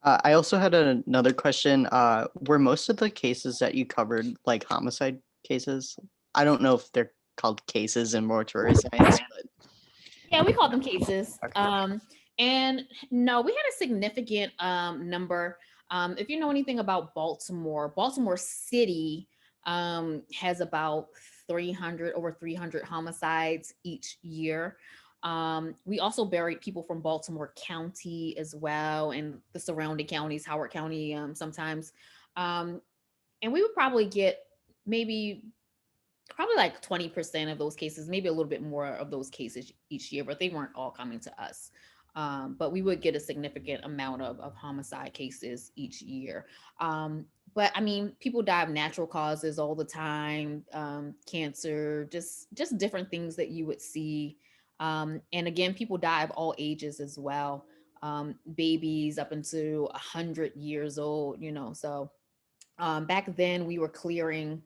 I also had another question. Were most of the cases that you covered like homicide cases? I don't know if they're called cases in mortuary science, but Yeah, we call them cases. Okay. And no, we had a significant number. If you know anything about Baltimore, Baltimore City has about 300, over 300 homicides each year. We also buried people from Baltimore County as well, and the surrounding counties, Howard County sometimes. Um, and we would probably get maybe probably like 20% of those cases, maybe a little bit more of those cases each year, but they weren't all coming to us. But we would get a significant amount of homicide cases each year. But I mean, people die of natural causes all the time, cancer, just different things that you would see. And again, people die of all ages as well. Babies up into 100 years old, you know, so back then we were clearing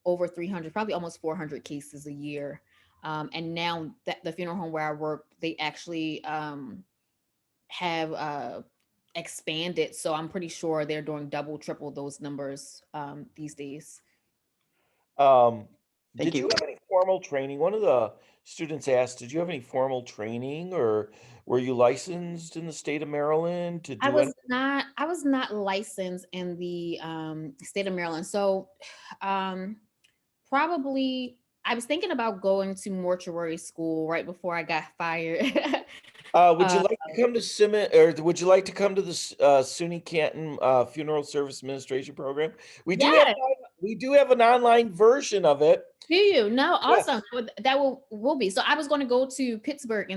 over 300, probably almost 400 cases a year. And now that the funeral home where I work, they actually have expanded. So I'm pretty sure they're doing double, triple those numbers these days. Did Thank you you. have any formal training? One of the students asked, did you have any formal training, or were you licensed in the state of Maryland to I do was not licensed in the state of Maryland. So probably I was thinking about going to mortuary school right before I got fired. Would you like to come to or would you like to come to the SUNY Canton Funeral Service Administration program? We do have Yeah. we do have an online version of it. Do you? No, Yes. awesome. That will be. So I was going to go to Pittsburgh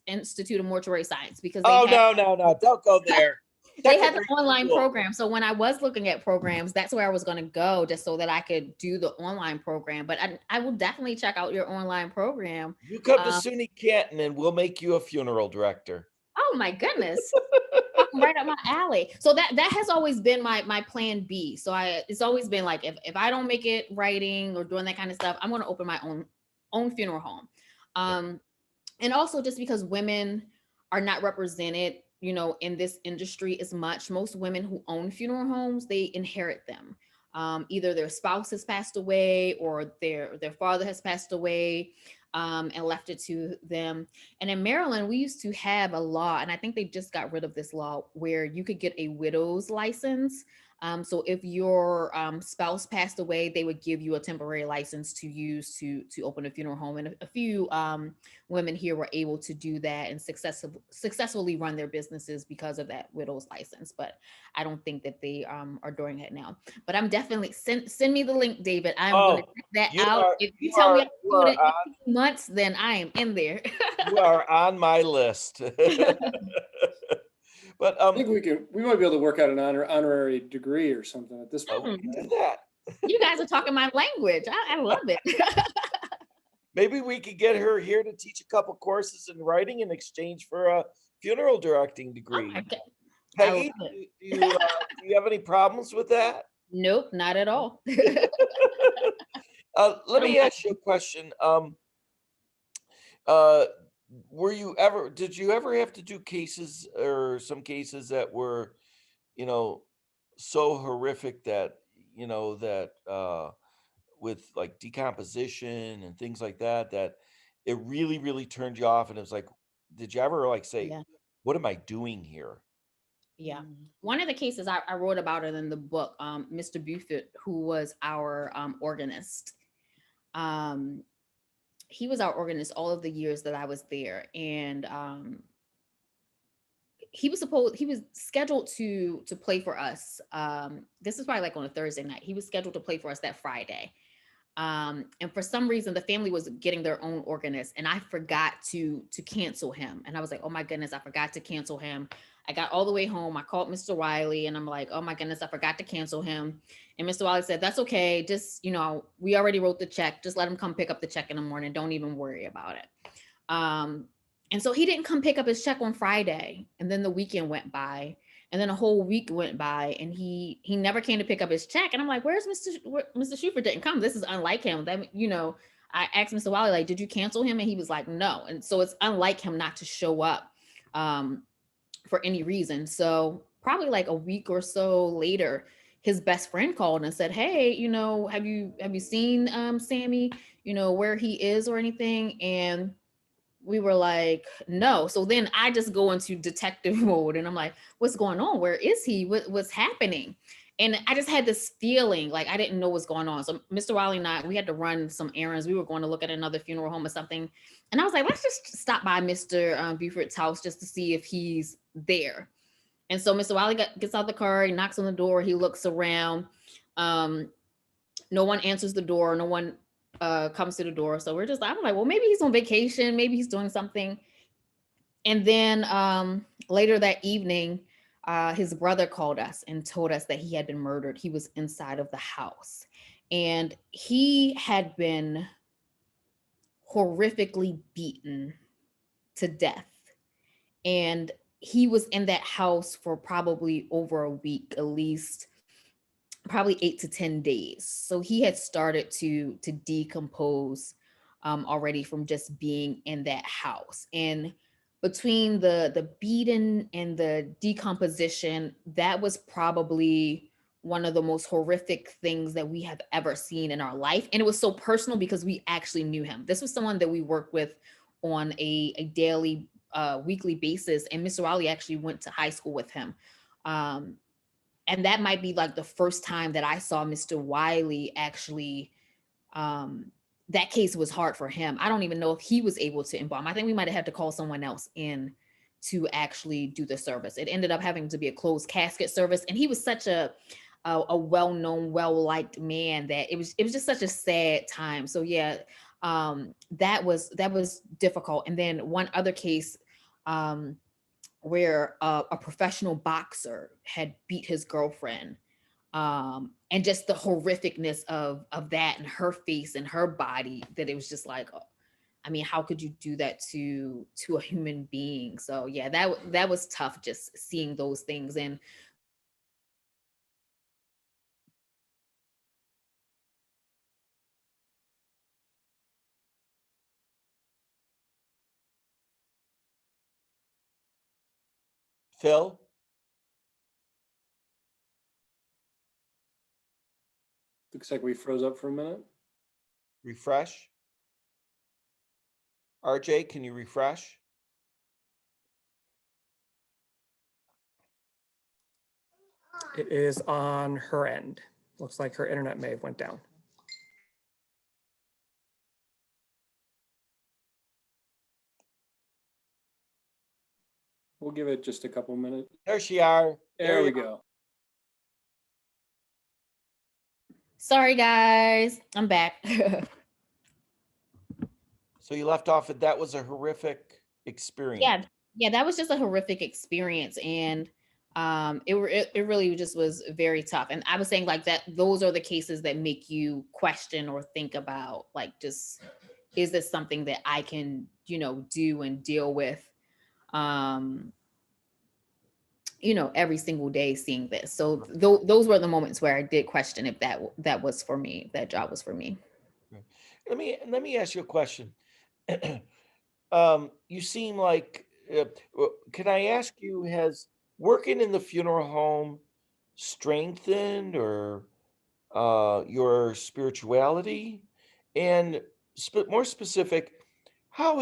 Institute of Mortuary Science because Oh, no, don't go there. they had the Technically online cool. program. So when I was looking at programs, that's where I was going to go just so that I could do the online program. But I will definitely check out your online program. You come to SUNY Canton and we'll make you a funeral director. Oh my goodness. Right up my alley. So that has always been my plan B. So it's always been like, if I don't make it writing or doing that kind of stuff, I'm going to open my own funeral home. And also just because women are not represented, you know, in this industry as much. Most women who own funeral homes, they inherit them. Either their spouse has passed away or their father has passed away. And left it to them. And in Maryland, we used to have a law, and I think they just got rid of this law, where you could get a widow's license. So if your spouse passed away, they would give you a temporary license to use to open a funeral home. And a few women here were able to do that and successfully run their businesses because of that widow's license. But I don't think that they are doing it now. But I'm definitely send me the link, David. I'm going to check that out. If you tell me I can do it in 18 months, then I am in there. You are on my list. But I think we might be able to work out an honorary degree or something at this point. we can do that. You guys are talking my language. I love it. Maybe we could get her here to teach a couple courses in writing in exchange for a funeral directing degree. Oh my God. Peggy, do you have any problems with that? Nope, not at all. Let me ask you a question. Did you ever have to do cases or some cases that were, you know, so horrific that, you know, that with like decomposition and things like that, that it really, really turned you off? And it was like, did you ever like say, Yeah. what am I doing here? Yeah. One of the cases I wrote about it in the book, Mr. Buffett, who was our organist. He was our organist all of the years that I was there. And he was scheduled to play for us. This is probably like on a Thursday night. He was scheduled to play for us that Friday. And for some reason, the family was getting their own organist, and I forgot to cancel him. And I was like, oh my goodness, I forgot to cancel him. I got all the way home. I called Mr. Wiley, and I'm like, oh my goodness, I forgot to cancel him. And Mr. Wiley said, that's okay. Just, you know, we already wrote the check. Just let him come pick up the check in the morning. Don't even worry about it. And so he didn't come pick up his check on Friday. And then the weekend went by. And then a whole week went by, and he never came to pick up his check. And I'm like, where's Mr. Schufer didn't come? This is unlike him. That, you know, I asked Mr. Wiley, like, did you cancel him? And he was like, no. And so it's unlike him not to show up. for any reason. So probably like a week or so later, his best friend called and said, "Hey, have you seen Sammy, where he is or anything?" And we were like, "No." So then I just go into detective mode and I'm like, "What's going on? Where is he? What's happening?" And I just had this feeling like I didn't know what's going on. So Mr. Wiley and I, we had to run some errands. We were going to look at another funeral home or something. And I was like, let's just stop by Mr. Buford's house just to see if he's there. And so Mr. Wiley gets out the car, he knocks on the door, he looks around. No one answers the door. No one comes to the door. So I'm like, well, maybe he's on vacation. Maybe he's doing something. And then later that evening, his brother called us and told us that he had been murdered. He was inside of the house and he had been horrifically beaten to death. And he was in that house for probably over a week, at least probably 8 to 10 days. So he had started to decompose already from just being in that house. And between the beating and the decomposition, that was probably one of the most horrific things that we have ever seen in our life. And it was so personal because we actually knew him. This was someone that we worked with on a daily, weekly basis. And Mr. Wiley actually went to high school with him. And that might be like the first time that I saw Mr. Wiley actually, that case was hard for him. I don't even know if he was able to embalm. I think we might have had to call someone else in to actually do the service. It ended up having to be a closed casket service. And he was such a well-known, well-liked man that it was just such a sad time. So yeah, that was difficult. And then one other case, where a professional boxer had beat his girlfriend, and just the horrificness of that and her face and her body, that it was just like, I mean, how could you do that to a human being? So yeah, that was tough, just seeing those things. And Phil? Looks like we froze up for a minute. Refresh. RJ, can you refresh? It is on her end. Looks like her internet may have went down. We'll give it just a couple minutes. There she are. There we you go. sorry guys, I'm back. So you left off at that was a horrific experience. Yeah, that was just a horrific experience. And it really just was very tough. And I was saying like that, those are the cases that make you question or think about, like, just, is this something that I can, do and deal with, every single day, seeing this. So those were the moments where I did question if that was for me, that job was for me. Let me ask you a question. You seem like, can I ask you, has working in the funeral home strengthened or your spirituality? And more specific, how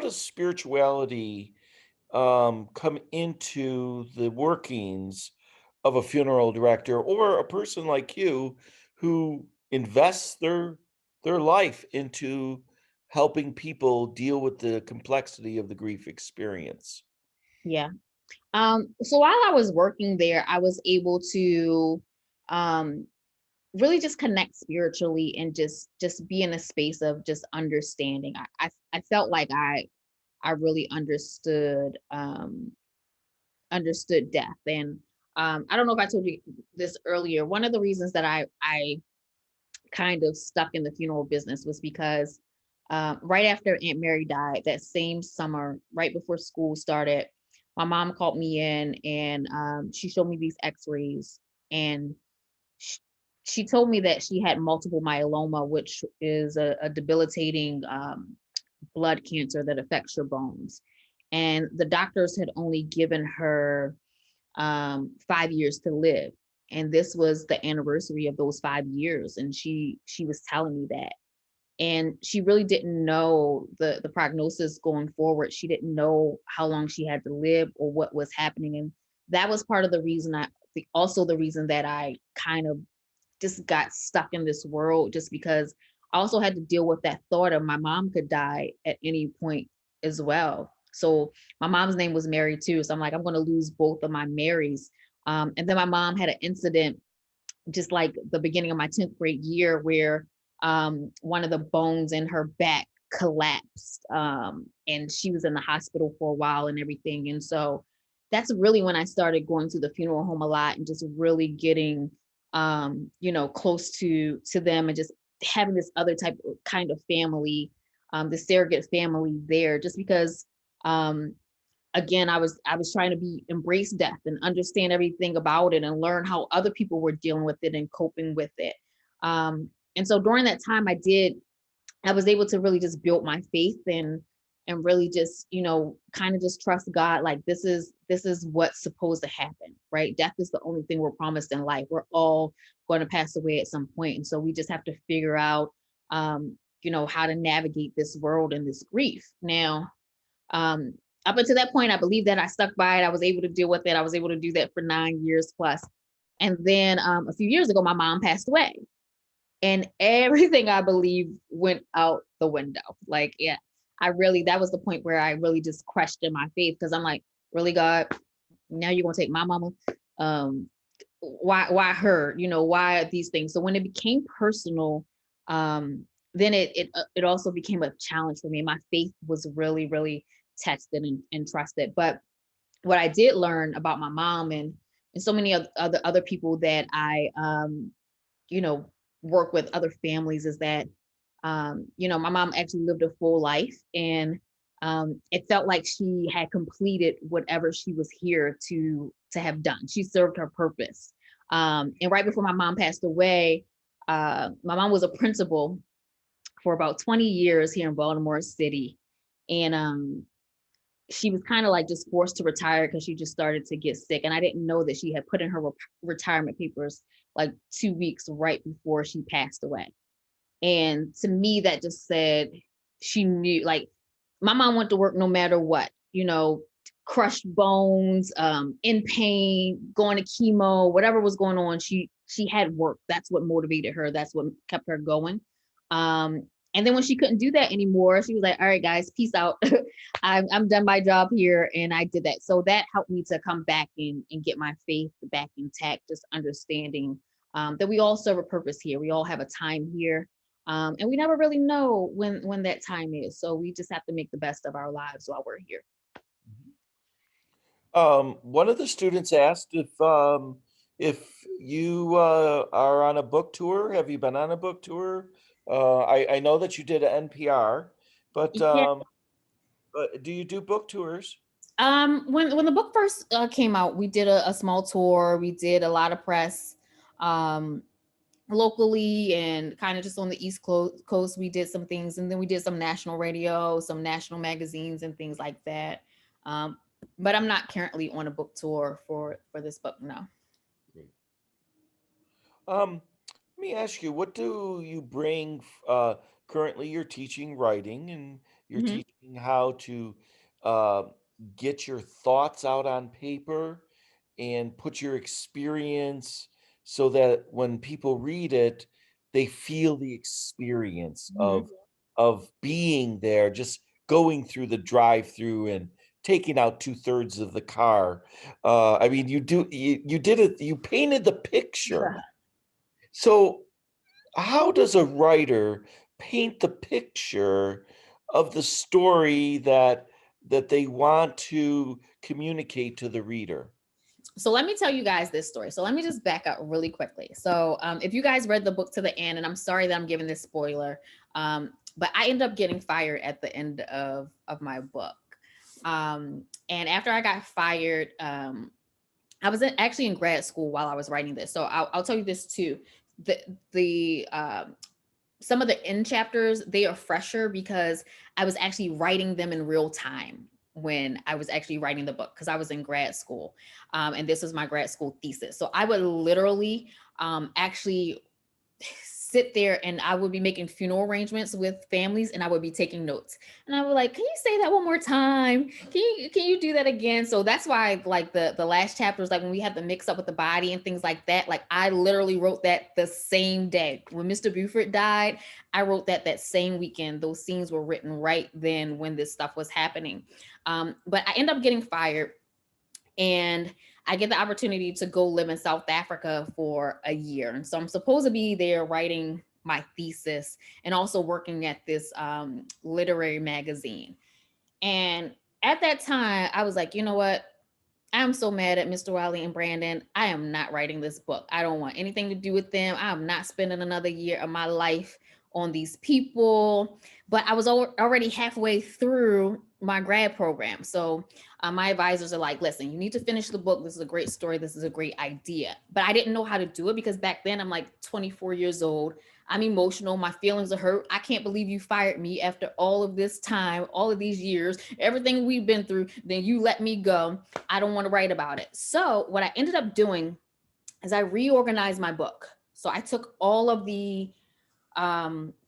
does spirituality come into the workings of a funeral director or a person like you who invests their life into helping people deal with the complexity of the grief experience? Yeah. So while I was working there, I was able to really just connect spiritually and just be in a space of just understanding. I felt like I really understood death. And I don't know if I told you this earlier. One of the reasons that I kind of stuck in the funeral business was because right after Aunt Mary died, that same summer, right before school started, my mom called me in and she showed me these x-rays, and she told me that she had multiple myeloma, which is a debilitating blood cancer that affects your bones. and the doctors had only given her 5 years to live. And this was the anniversary of those 5 years. And she was telling me that. And she really didn't know the prognosis going forward. She didn't know how long she had to live or what was happening. And that was part of the reason also the reason that I kind of just got stuck in this world, just because I also had to deal with that thought of my mom could die at any point as well. So my mom's name was Mary too. So I'm like, I'm going to lose both of my Marys. And then my mom had an incident just like the beginning of my 10th grade year where one of the bones in her back collapsed, and she was in the hospital for a while and everything. And so that's really when I started going to the funeral home a lot and just really getting, close to them, and just having this other kind of family, the surrogate family there, just because, again, I was trying to embrace death and understand everything about it and learn how other people were dealing with it and coping with it. And so during that time, I was able to really just build my faith and really just, kind of just trust God. Like, this is what's supposed to happen, right? Death is the only thing we're promised in life. We're all going to pass away at some point. And so we just have to figure out, how to navigate this world and this grief. Now, up until that point, I believe that I stuck by it. I was able to deal with it. I was able to do that for 9 years plus. And then a few years ago, my mom passed away. And everything I believe went out the window. Like, yeah, that was the point where I really just questioned my faith, because I'm like, really, God, now you're going to take my mama? Why her? Why these things? So when it became personal, then it also became a challenge for me. My faith was really, really tested and trusted. But what I did learn about my mom and so many other people that I, work with, other families, is that, my mom actually lived a full life, and it felt like she had completed whatever she was here to have done. She served her purpose. And right before my mom passed away, my mom was a principal for about 20 years here in Baltimore City. And she was kind of like just forced to retire because she just started to get sick. And I didn't know that she had put in her retirement papers like 2 weeks right before she passed away. And to me, that just said she knew, like, my mom went to work no matter what, crushed bones, in pain, going to chemo, whatever was going on. She had work. That's what motivated her. That's what kept her going. And then when she couldn't do that anymore, she was like, all right, guys, peace out. I'm done my job here. And I did that. So that helped me to come back and get my faith back intact, just understanding that we all serve a purpose here. We all have a time here. And we never really know when that time is. So we just have to make the best of our lives while we're here. One of the students asked if you are on a book tour. Have you been on a book tour? I know that you did an NPR, but do you do book tours? When the book first came out, we did a small tour. We did a lot of press locally and kind of just on the East Coast. We did some things, and then we did some national radio, some national magazines and things like that. But I'm not currently on a book tour for this book, no. Great. Let me ask you, what do you bring? Currently, you're teaching writing, and you're teaching how to get your thoughts out on paper and put your experience so that when people read it, they feel the experience of being there, just going through the drive-through and taking out 2/3 of the car. I mean, you did it, you painted the picture. Yeah. So how does a writer paint the picture of the story that they want to communicate to the reader? So let me tell you guys this story. So let me just back up really quickly. So if you guys read the book to the end, and I'm sorry that I'm giving this spoiler, but I ended up getting fired at the end of my book. And after I got fired, I was actually in grad school while I was writing this. So I'll tell you this too. The some of the end chapters, they are fresher because I was actually writing them in real time. when I was actually writing the book, because I was in grad school, and this was my grad school thesis. So I would literally actually sit there and I would be making funeral arrangements with families and I would be taking notes. And I would like, can you say that one more time? Can you do that again? So that's why like the last chapter is like when we have the mix up with the body and things like that, like I literally wrote that the same day. When Mr. Buford died, I wrote that same weekend. Those scenes were written right then when this stuff was happening. But I end up getting fired and I get the opportunity to go live in South Africa for a year. And so I'm supposed to be there writing my thesis and also working at this literary magazine. And at that time, I was like, you know what? I'm so mad at Mr. Wiley and Brandon. I am not writing this book. I don't want anything to do with them. I'm not spending another year of my life on these people. But I was already halfway through my grad program. So my advisors are like, listen, you need to finish the book. This is a great story. This is a great idea. But I didn't know how to do it because back then I'm like 24 years old. I'm emotional. My feelings are hurt. I can't believe you fired me after all of this time, all of these years, everything we've been through. Then you let me go. I don't want to write about it. So what I ended up doing is I reorganized my book. So I took all of the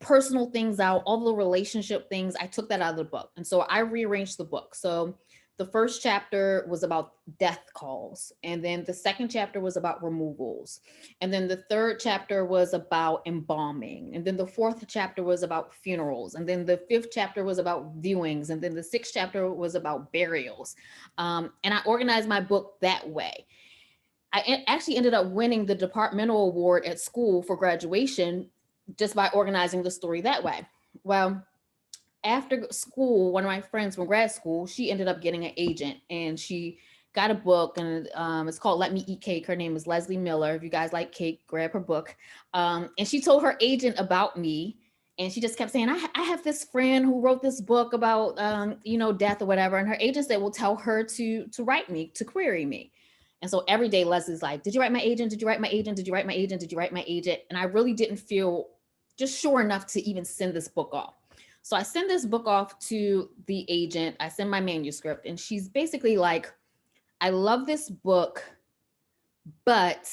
personal things out, all the relationship things, I took that out of the book. And so I rearranged the book. So the first chapter was about death calls. And then the second chapter was about removals. And then the third chapter was about embalming. And then the fourth chapter was about funerals. And then the fifth chapter was about viewings. And then the sixth chapter was about burials. And I organized my book that way. I actually ended up winning the departmental award at school for graduation just by organizing the story that way. Well, after school, one of my friends from grad school, she ended up getting an agent and she got a book and it's called Let Me Eat Cake. Her name is Leslie Miller. If you guys like cake, grab her book. And she told her agent about me and she just kept saying, I have this friend who wrote this book about, death or whatever. And her agent said, well, tell her to write me, to query me. And so every day Leslie's like, did you write my agent? Did you write my agent? Did you write my agent? Did you write my agent? And I really didn't feel just sure enough to even send this book off. So I send this book off to the agent. I send my manuscript and she's basically like, I love this book, but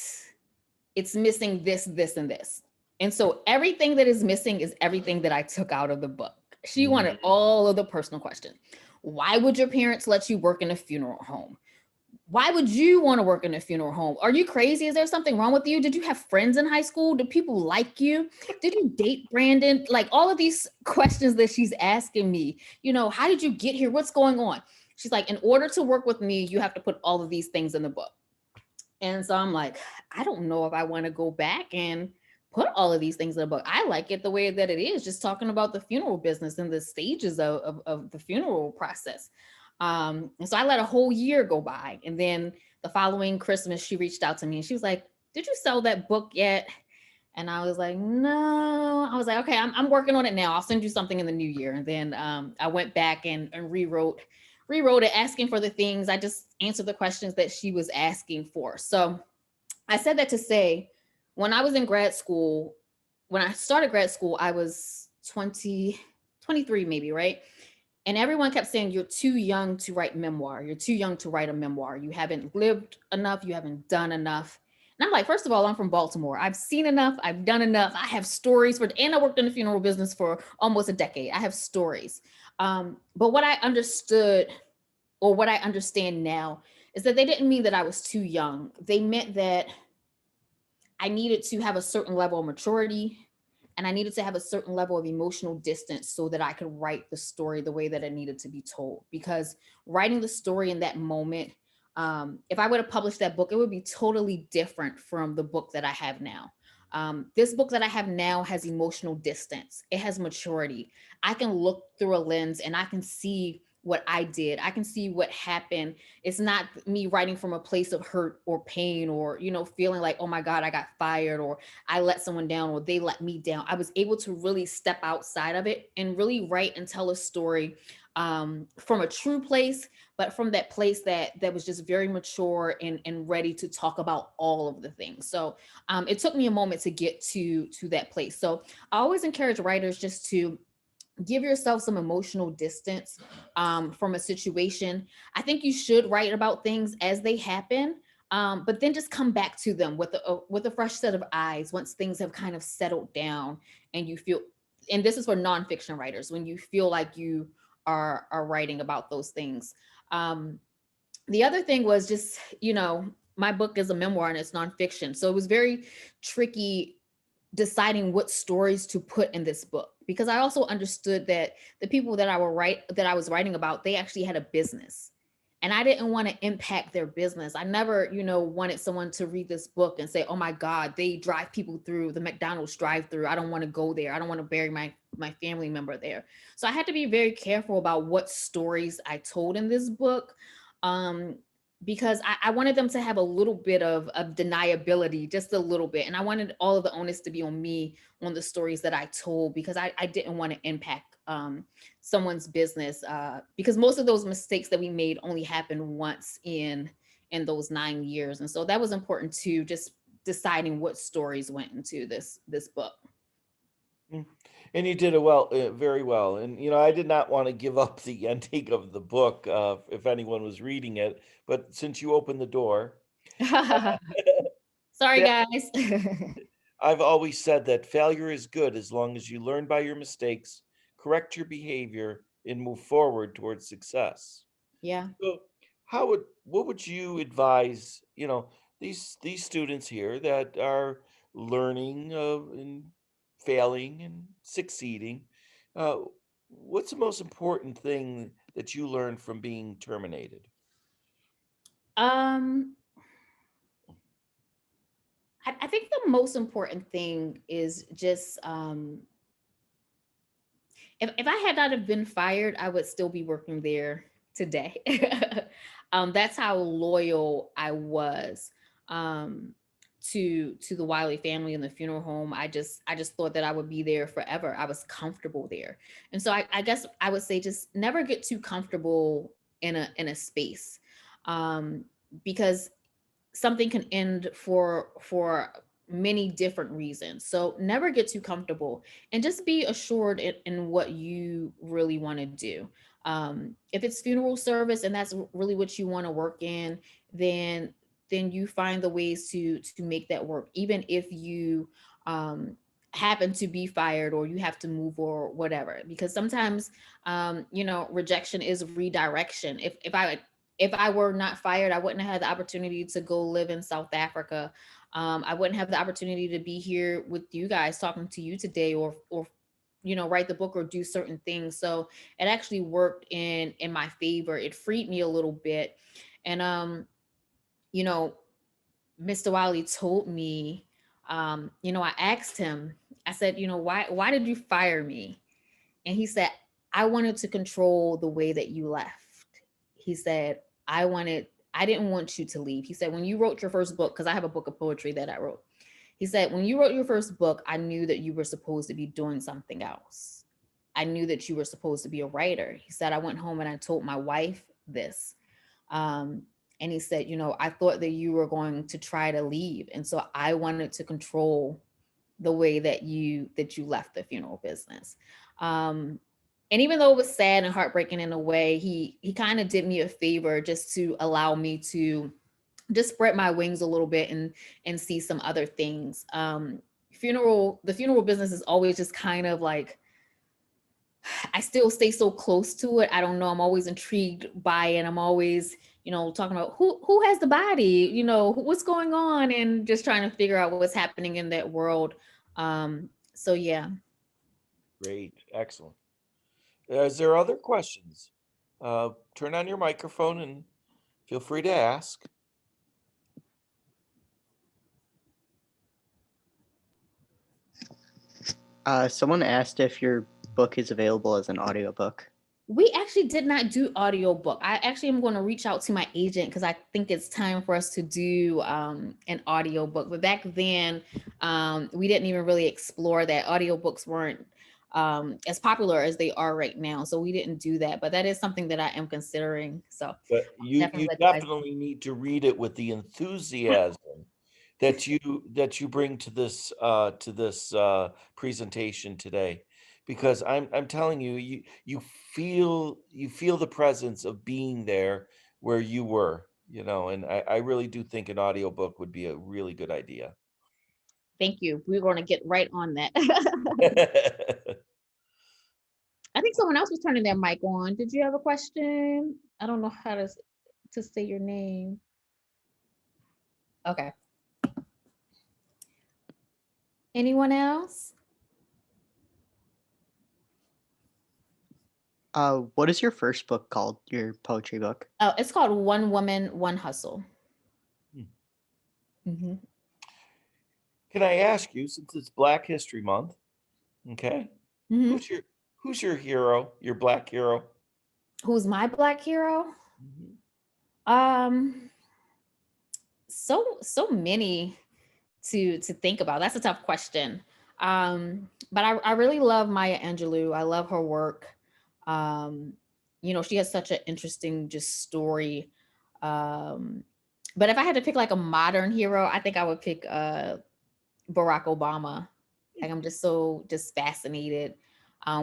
it's missing this, this, and this. And so everything that is missing is everything that I took out of the book. She wanted all of the personal questions. Why would your parents let you work in a funeral home? Why would you want to work in a funeral home? Are you crazy? Is there something wrong with you? Did you have friends in high school? Did people like you? Did you date Brandon? Like all of these questions that she's asking me, how did you get here? What's going on? She's like, in order to work with me, you have to put all of these things in the book. And so I'm like, I don't know if I want to go back and put all of these things in the book. I like it the way that it is, just talking about the funeral business and the stages of the funeral process. And so I let a whole year go by. And then the following Christmas, she reached out to me and she was like, did you sell that book yet? And I was like, no. I was like, okay, I'm working on it now. I'll send you something in the new year. And then I went back and rewrote it, asking for the things. I just answered the questions that she was asking for. So I said that to say, when I was in grad school, when I started grad school, I was 23 maybe, right? And everyone kept saying, you're too young to write memoir. You're too young to write a memoir. You haven't lived enough. You haven't done enough. And I'm like, first of all, I'm from Baltimore. I've seen enough. I've done enough. I have stories and I worked in the funeral business for almost a decade. I have stories. But what I understood, or what I understand now, is that they didn't mean that I was too young. They meant that I needed to have a certain level of maturity. And I needed to have a certain level of emotional distance so that I could write the story the way that it needed to be told. Because writing the story in that moment, if I would have published that book, it would be totally different from the book that I have now. This book that I have now has emotional distance. It has maturity. I can look through a lens and I can see what I did. I can see what happened. It's not me writing from a place of hurt or pain or, feeling like, oh my God, I got fired or I let someone down or they let me down. I was able to really step outside of it and really write and tell a story from a true place, but from that place that was just very mature and ready to talk about all of the things. So it took me a moment to get to that place. So I always encourage writers just to give yourself some emotional distance from a situation. I think you should write about things as they happen, but then just come back to them with a fresh set of eyes once things have kind of settled down and you feel, and this is for nonfiction writers, when you feel like you are writing about those things. The other thing was just, my book is a memoir and it's nonfiction. So it was very tricky deciding what stories to put in this book, because I also understood that the people that I was writing about, they actually had a business, and I didn't want to impact their business. I never, wanted someone to read this book and say, oh my God, they drive people through the McDonald's drive-through. I don't want to go there. I don't want to bury my family member there. So I had to be very careful about what stories I told in this book. Because I wanted them to have a little bit of deniability, just a little bit. And I wanted all of the onus to be on me on the stories that I told, because I didn't want to impact someone's business, because most of those mistakes that we made only happened once in those 9 years. And so that was important too, just deciding what stories went into this book. And you did it well, very well. And, I did not want to give up the ending of the book if anyone was reading it. But since you opened the door, Sorry, that- guys. I've always said that failure is good as long as you learn by your mistakes, correct your behavior, and move forward towards success. Yeah. So what would you advise, these students here that are learning and failing and succeeding? What's the most important thing that you learned from being terminated? I think the most important thing is just, if I had not have been fired, I would still be working there today. That's how loyal I was to the Wiley family and the funeral home. I just thought that I would be there forever. I was comfortable there. And so I guess I would say just never get too comfortable in a space, because something can end for many different reasons. So never get too comfortable, and just be assured in what you really want to do. If it's funeral service and that's really what you want to work in, then you find the ways to make that work, even if you happen to be fired or you have to move or whatever. Because sometimes rejection is redirection. If I were not fired, I wouldn't have had the opportunity to go live in South Africa. I wouldn't have the opportunity to be here with you guys talking to you today, or write the book or do certain things. So it actually worked in my favor. It freed me a little bit. And Mr. Wiley told me, I asked him, I said, why did you fire me? And he said, I wanted to control the way that you left. He said, I didn't want you to leave. He said, when you wrote your first book, because I have a book of poetry that I wrote. He said, when you wrote your first book, I knew that you were supposed to be doing something else. I knew that you were supposed to be a writer. He said, I went home and I told my wife this. And he said, I thought that you were going to try to leave. And so I wanted to control the way that you left the funeral business. And even though it was sad and heartbreaking in a way, he kind of did me a favor just to allow me to just spread my wings a little bit and see some other things. The funeral business is always just kind of like, I still stay so close to it. I don't know. I'm always intrigued by it. I'm always, talking about who has the body, what's going on, and just trying to figure out what's happening in that world. So yeah. Great. Excellent. Is there other questions? Turn on your microphone and feel free to ask. Someone asked if your book is available as an audiobook. We actually did not do audiobook. I actually am going to reach out to my agent because I think it's time for us to do an audiobook. But back then, we didn't even really explore that. Audiobooks weren't as popular as they are right now. So we didn't do that. But that is something that I am considering. So But you definitely need to read it with the enthusiasm that you bring to this presentation today, because I'm telling you, you feel the presence of being there where you were, and I really do think an audiobook would be a really good idea. Thank you. We're going to get right on that. I think someone else was turning their mic on. Did you have a question? I don't know how to say your name. Okay. Anyone else? What is your first book called? Your poetry book? Oh, it's called One Woman, One Hustle. Mm-hmm. Can I ask you, since it's Black History Month, okay, Mm-hmm. who's your hero, your Black hero? Who's my Black hero? Mm-hmm. So many to think about. That's a tough question. But I really love Maya Angelou. I love her work. She has such an interesting just story. But if I had to pick like a modern hero, I think I would pick Barack Obama. Like I'm just fascinated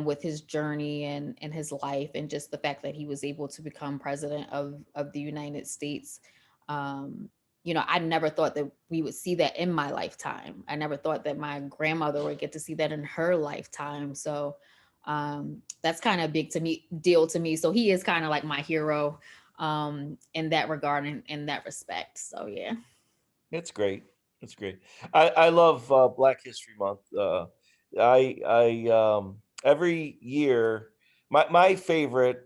with his journey and his life, and just the fact that he was able to become president of the United States. I never thought that we would see that in my lifetime. I never thought that my grandmother would get to see that in her lifetime. So that's kind of a big deal to me. So he is kind of like my hero in that regard and in that respect. So yeah. It's great. It's great. I love Black History Month. I every year, my favorite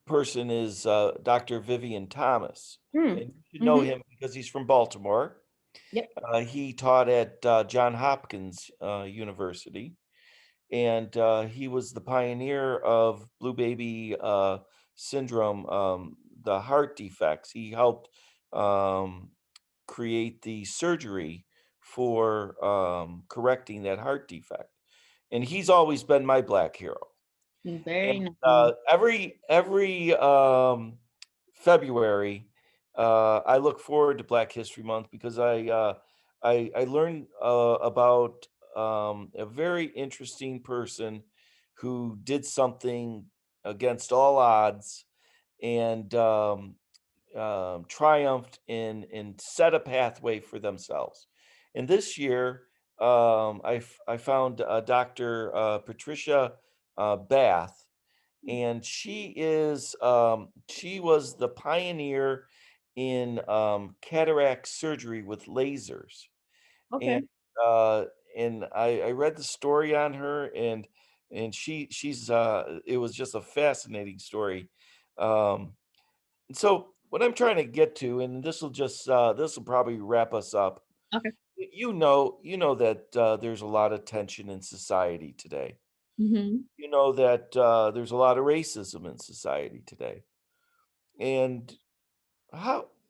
person is Dr. Vivian Thomas. And you should know him because he's from Baltimore. Yep. He taught at Johns Hopkins University, and he was the pioneer of blue baby syndrome, the heart defects. He helped create the surgery for correcting that heart defect. And he's always been my Black hero. Very And nice. every February, I look forward to Black History Month because I learn about a very interesting person who did something against all odds and triumphed and set a pathway for themselves. And this year, I found Dr. Patricia Bath, and she was the pioneer in cataract surgery with lasers. Okay. And uh, I read the story on her, and she's it was just a fascinating story. Um, so what I'm trying to get to, and this will probably wrap us up. Okay. You know that there's a lot of tension in society today. Mm-hmm. You know that there's a lot of racism in society today. And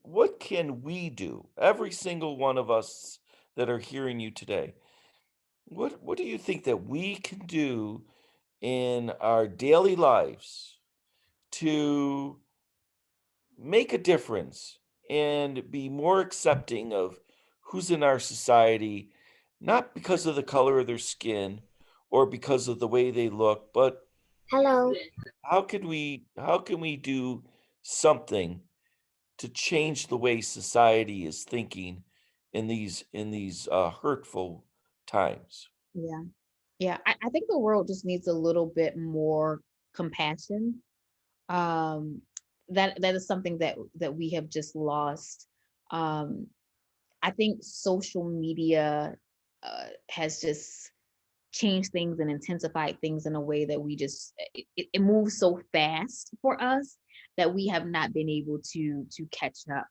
what can we do? Every single one of us that are hearing you today, what do you think that we can do in our daily lives to make a difference and be more accepting of who's in our society, not because of the color of their skin or because of the way they look, but Hello. how can we do something to change the way society is thinking in these hurtful times? Yeah. Yeah. I think the world just needs a little bit more compassion. Um, that is something that we have just lost. Um, I think social media has just changed things and intensified things in a way that it moves so fast for us that we have not been able to catch up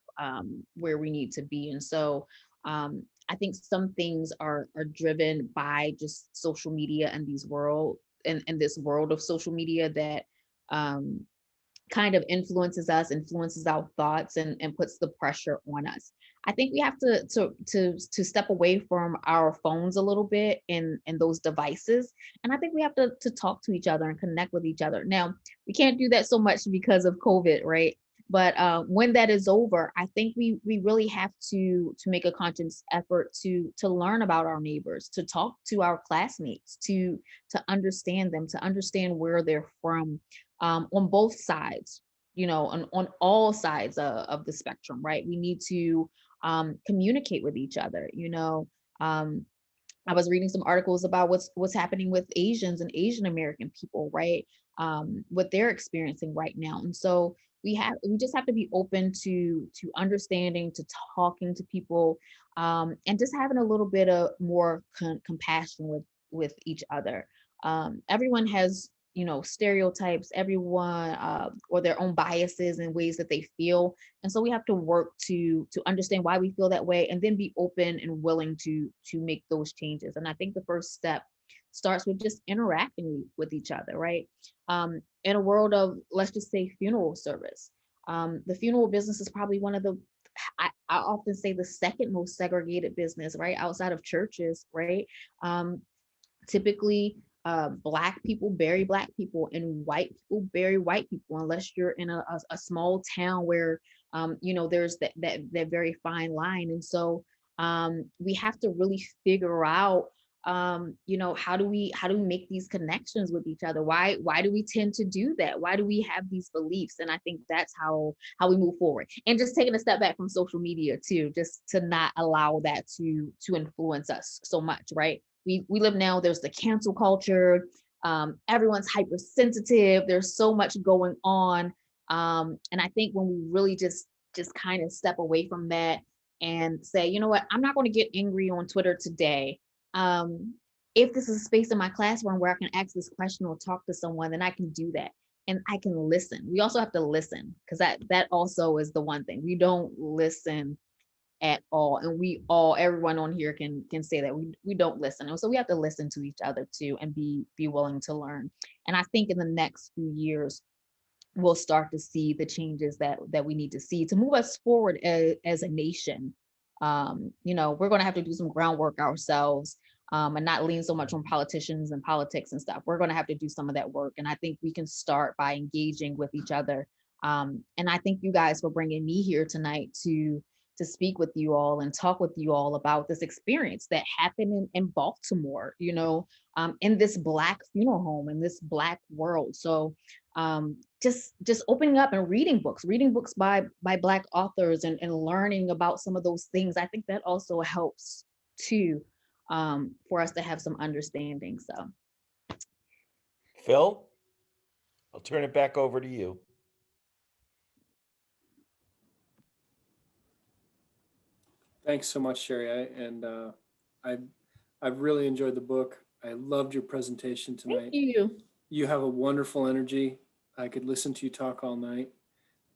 where we need to be. And so I think some things are driven by just social media and this world of social media that um, kind of influences our thoughts and puts the pressure on us. I think we have to step away from our phones a little bit and those devices. And I think we have to talk to each other and connect with each other. Now, we can't do that so much because of COVID, right? But when that is over, I think we really have to make a conscious effort to learn about our neighbors, to talk to our classmates, to understand them, to understand where they're from, on both sides, you know, on all sides of the spectrum, right? We need to communicate with each other, you know. I was reading some articles about what's happening with Asians and Asian American people, right? What they're experiencing right now. And so we just have to be open to understanding, to talking to people, and just having a little bit of more compassion with each other. Everyone has, you know, stereotypes, everyone or their own biases and ways that they feel. And so we have to work to understand why we feel that way, and then be open and willing to make those changes. And I think the first step starts with just interacting with each other, right? In a world of, let's just say, funeral service, the funeral business is probably one of the, I often say, the second most segregated business, right, outside of churches, right? Typically, Black people bury Black people, and white people bury white people, unless you're in a small town where you know, there's that very fine line. And so we have to really figure out, you know, how do we make these connections with each other? Why do we tend to do that? Why do we have these beliefs? And I think that's how we move forward. And just taking a step back from social media too, just to not allow that to influence us so much, right? We live now, there's the cancel culture, everyone's hypersensitive, there's so much going on. And I think when we really just kind of step away from that and say, you know what, I'm not going to get angry on Twitter today. If this is a space in my classroom where I can ask this question or talk to someone, then I can do that. And I can listen. We also have to listen, because that also is the one thing. We don't listen at all. And everyone on here can say that we don't listen. And so we have to listen to each other too, and be willing to learn. And I think in the next few years, we'll start to see the changes that we need to see to move us forward as a nation. You know, we're going to have to do some groundwork ourselves, and not lean so much on politicians and politics and stuff. We're going to have to do some of that work. And I think we can start by engaging with each other. And I thank you guys for bringing me here tonight to speak with you all and talk with you all about this experience that happened in Baltimore, you know, in this Black funeral home, in this Black world. So just opening up and reading books by Black authors, and learning about some of those things. I think that also helps too, for us to have some understanding. So, Phil, I'll turn it back over to you. Thanks so much, Sheri. I've really enjoyed the book. I loved your presentation tonight. thank you. You have a wonderful energy. I could listen to you talk all night.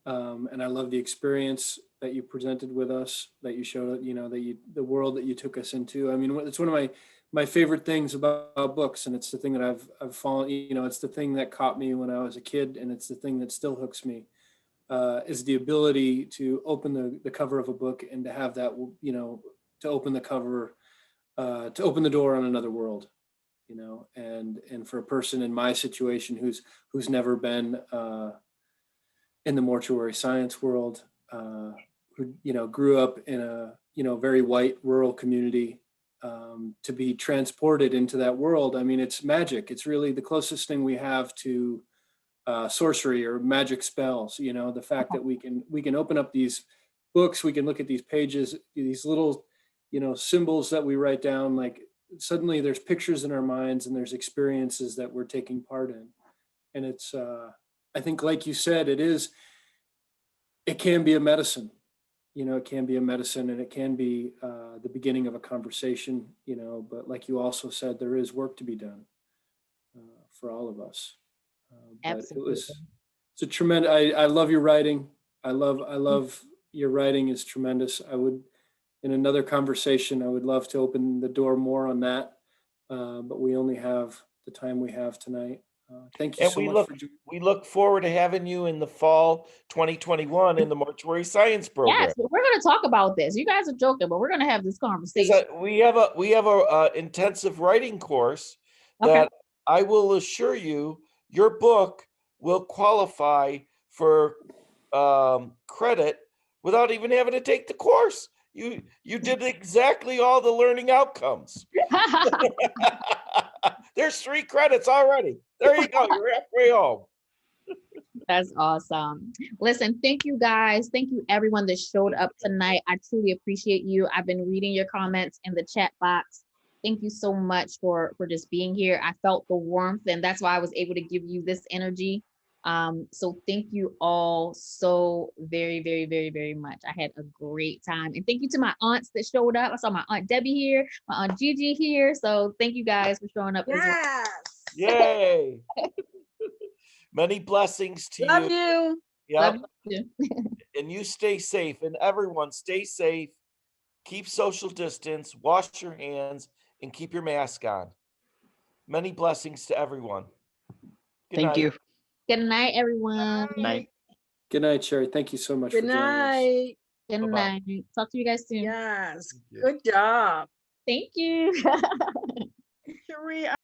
And I love the experience that you presented with us, that you showed, you know, the world that you took us into. I mean, it's one of my favorite things about books, and it's the thing that I've fallen, you know, it's the thing that caught me when I was a kid, and it's the thing that still hooks me, is the ability to open the cover of a book and to have that, you know, to open the cover, to open the door on another world, you know, and for a person in my situation who's never been in the mortuary science world, who, you know, grew up in a, you know, very white rural community, to be transported into that world. I mean, it's magic. It's really the closest thing we have to sorcery or magic spells. You know, the fact that we can open up these books, we can look at these pages, these little, you know, symbols that we write down, like suddenly there's pictures in our minds and there's experiences that we're taking part in. And it's, I think, like you said, it can be a medicine, you know, it can be a medicine, and it can be the beginning of a conversation, you know, but like you also said, there is work to be done for all of us. But Absolutely. it's a tremendous, I love your writing. I love your writing is tremendous. I would, in another conversation, I would love to open the door more on that. But we only have the time we have tonight. Thank you And so much for joining. we look forward to having you in the fall 2021 in the mortuary science program. Yes, we're going to talk about this. You guys are joking, but we're going to have this conversation. We have a intensive writing course that I will assure you your book will qualify for credit without even having to take the course. You did exactly all the learning outcomes. There's 3 credits already. There you go. You're halfway home. That's awesome. Listen, thank you guys. Thank you everyone that showed up tonight. I truly appreciate you. I've been reading your comments in the chat box. Thank you so much for just being here. I felt the warmth, and that's why I was able to give you this energy. So thank you all so very, very, very, very much. I had a great time. And thank you to my aunts that showed up. I saw my Aunt Debbie here, my Aunt Gigi here. So thank you guys for showing up as well. Yay. Many blessings to Love you. you. Yeah. Love you too. And you stay safe, and everyone stay safe. Keep social distance, wash your hands, and keep your mask on. Many blessings to everyone. Good Thank night. you. Good night, everyone. Night. Good night, Sheri. Thank you so much Good for joining us. night. Good Bye-bye. night. Talk to you guys soon. Yes. Thank you. Good job. Thank you. Sheri,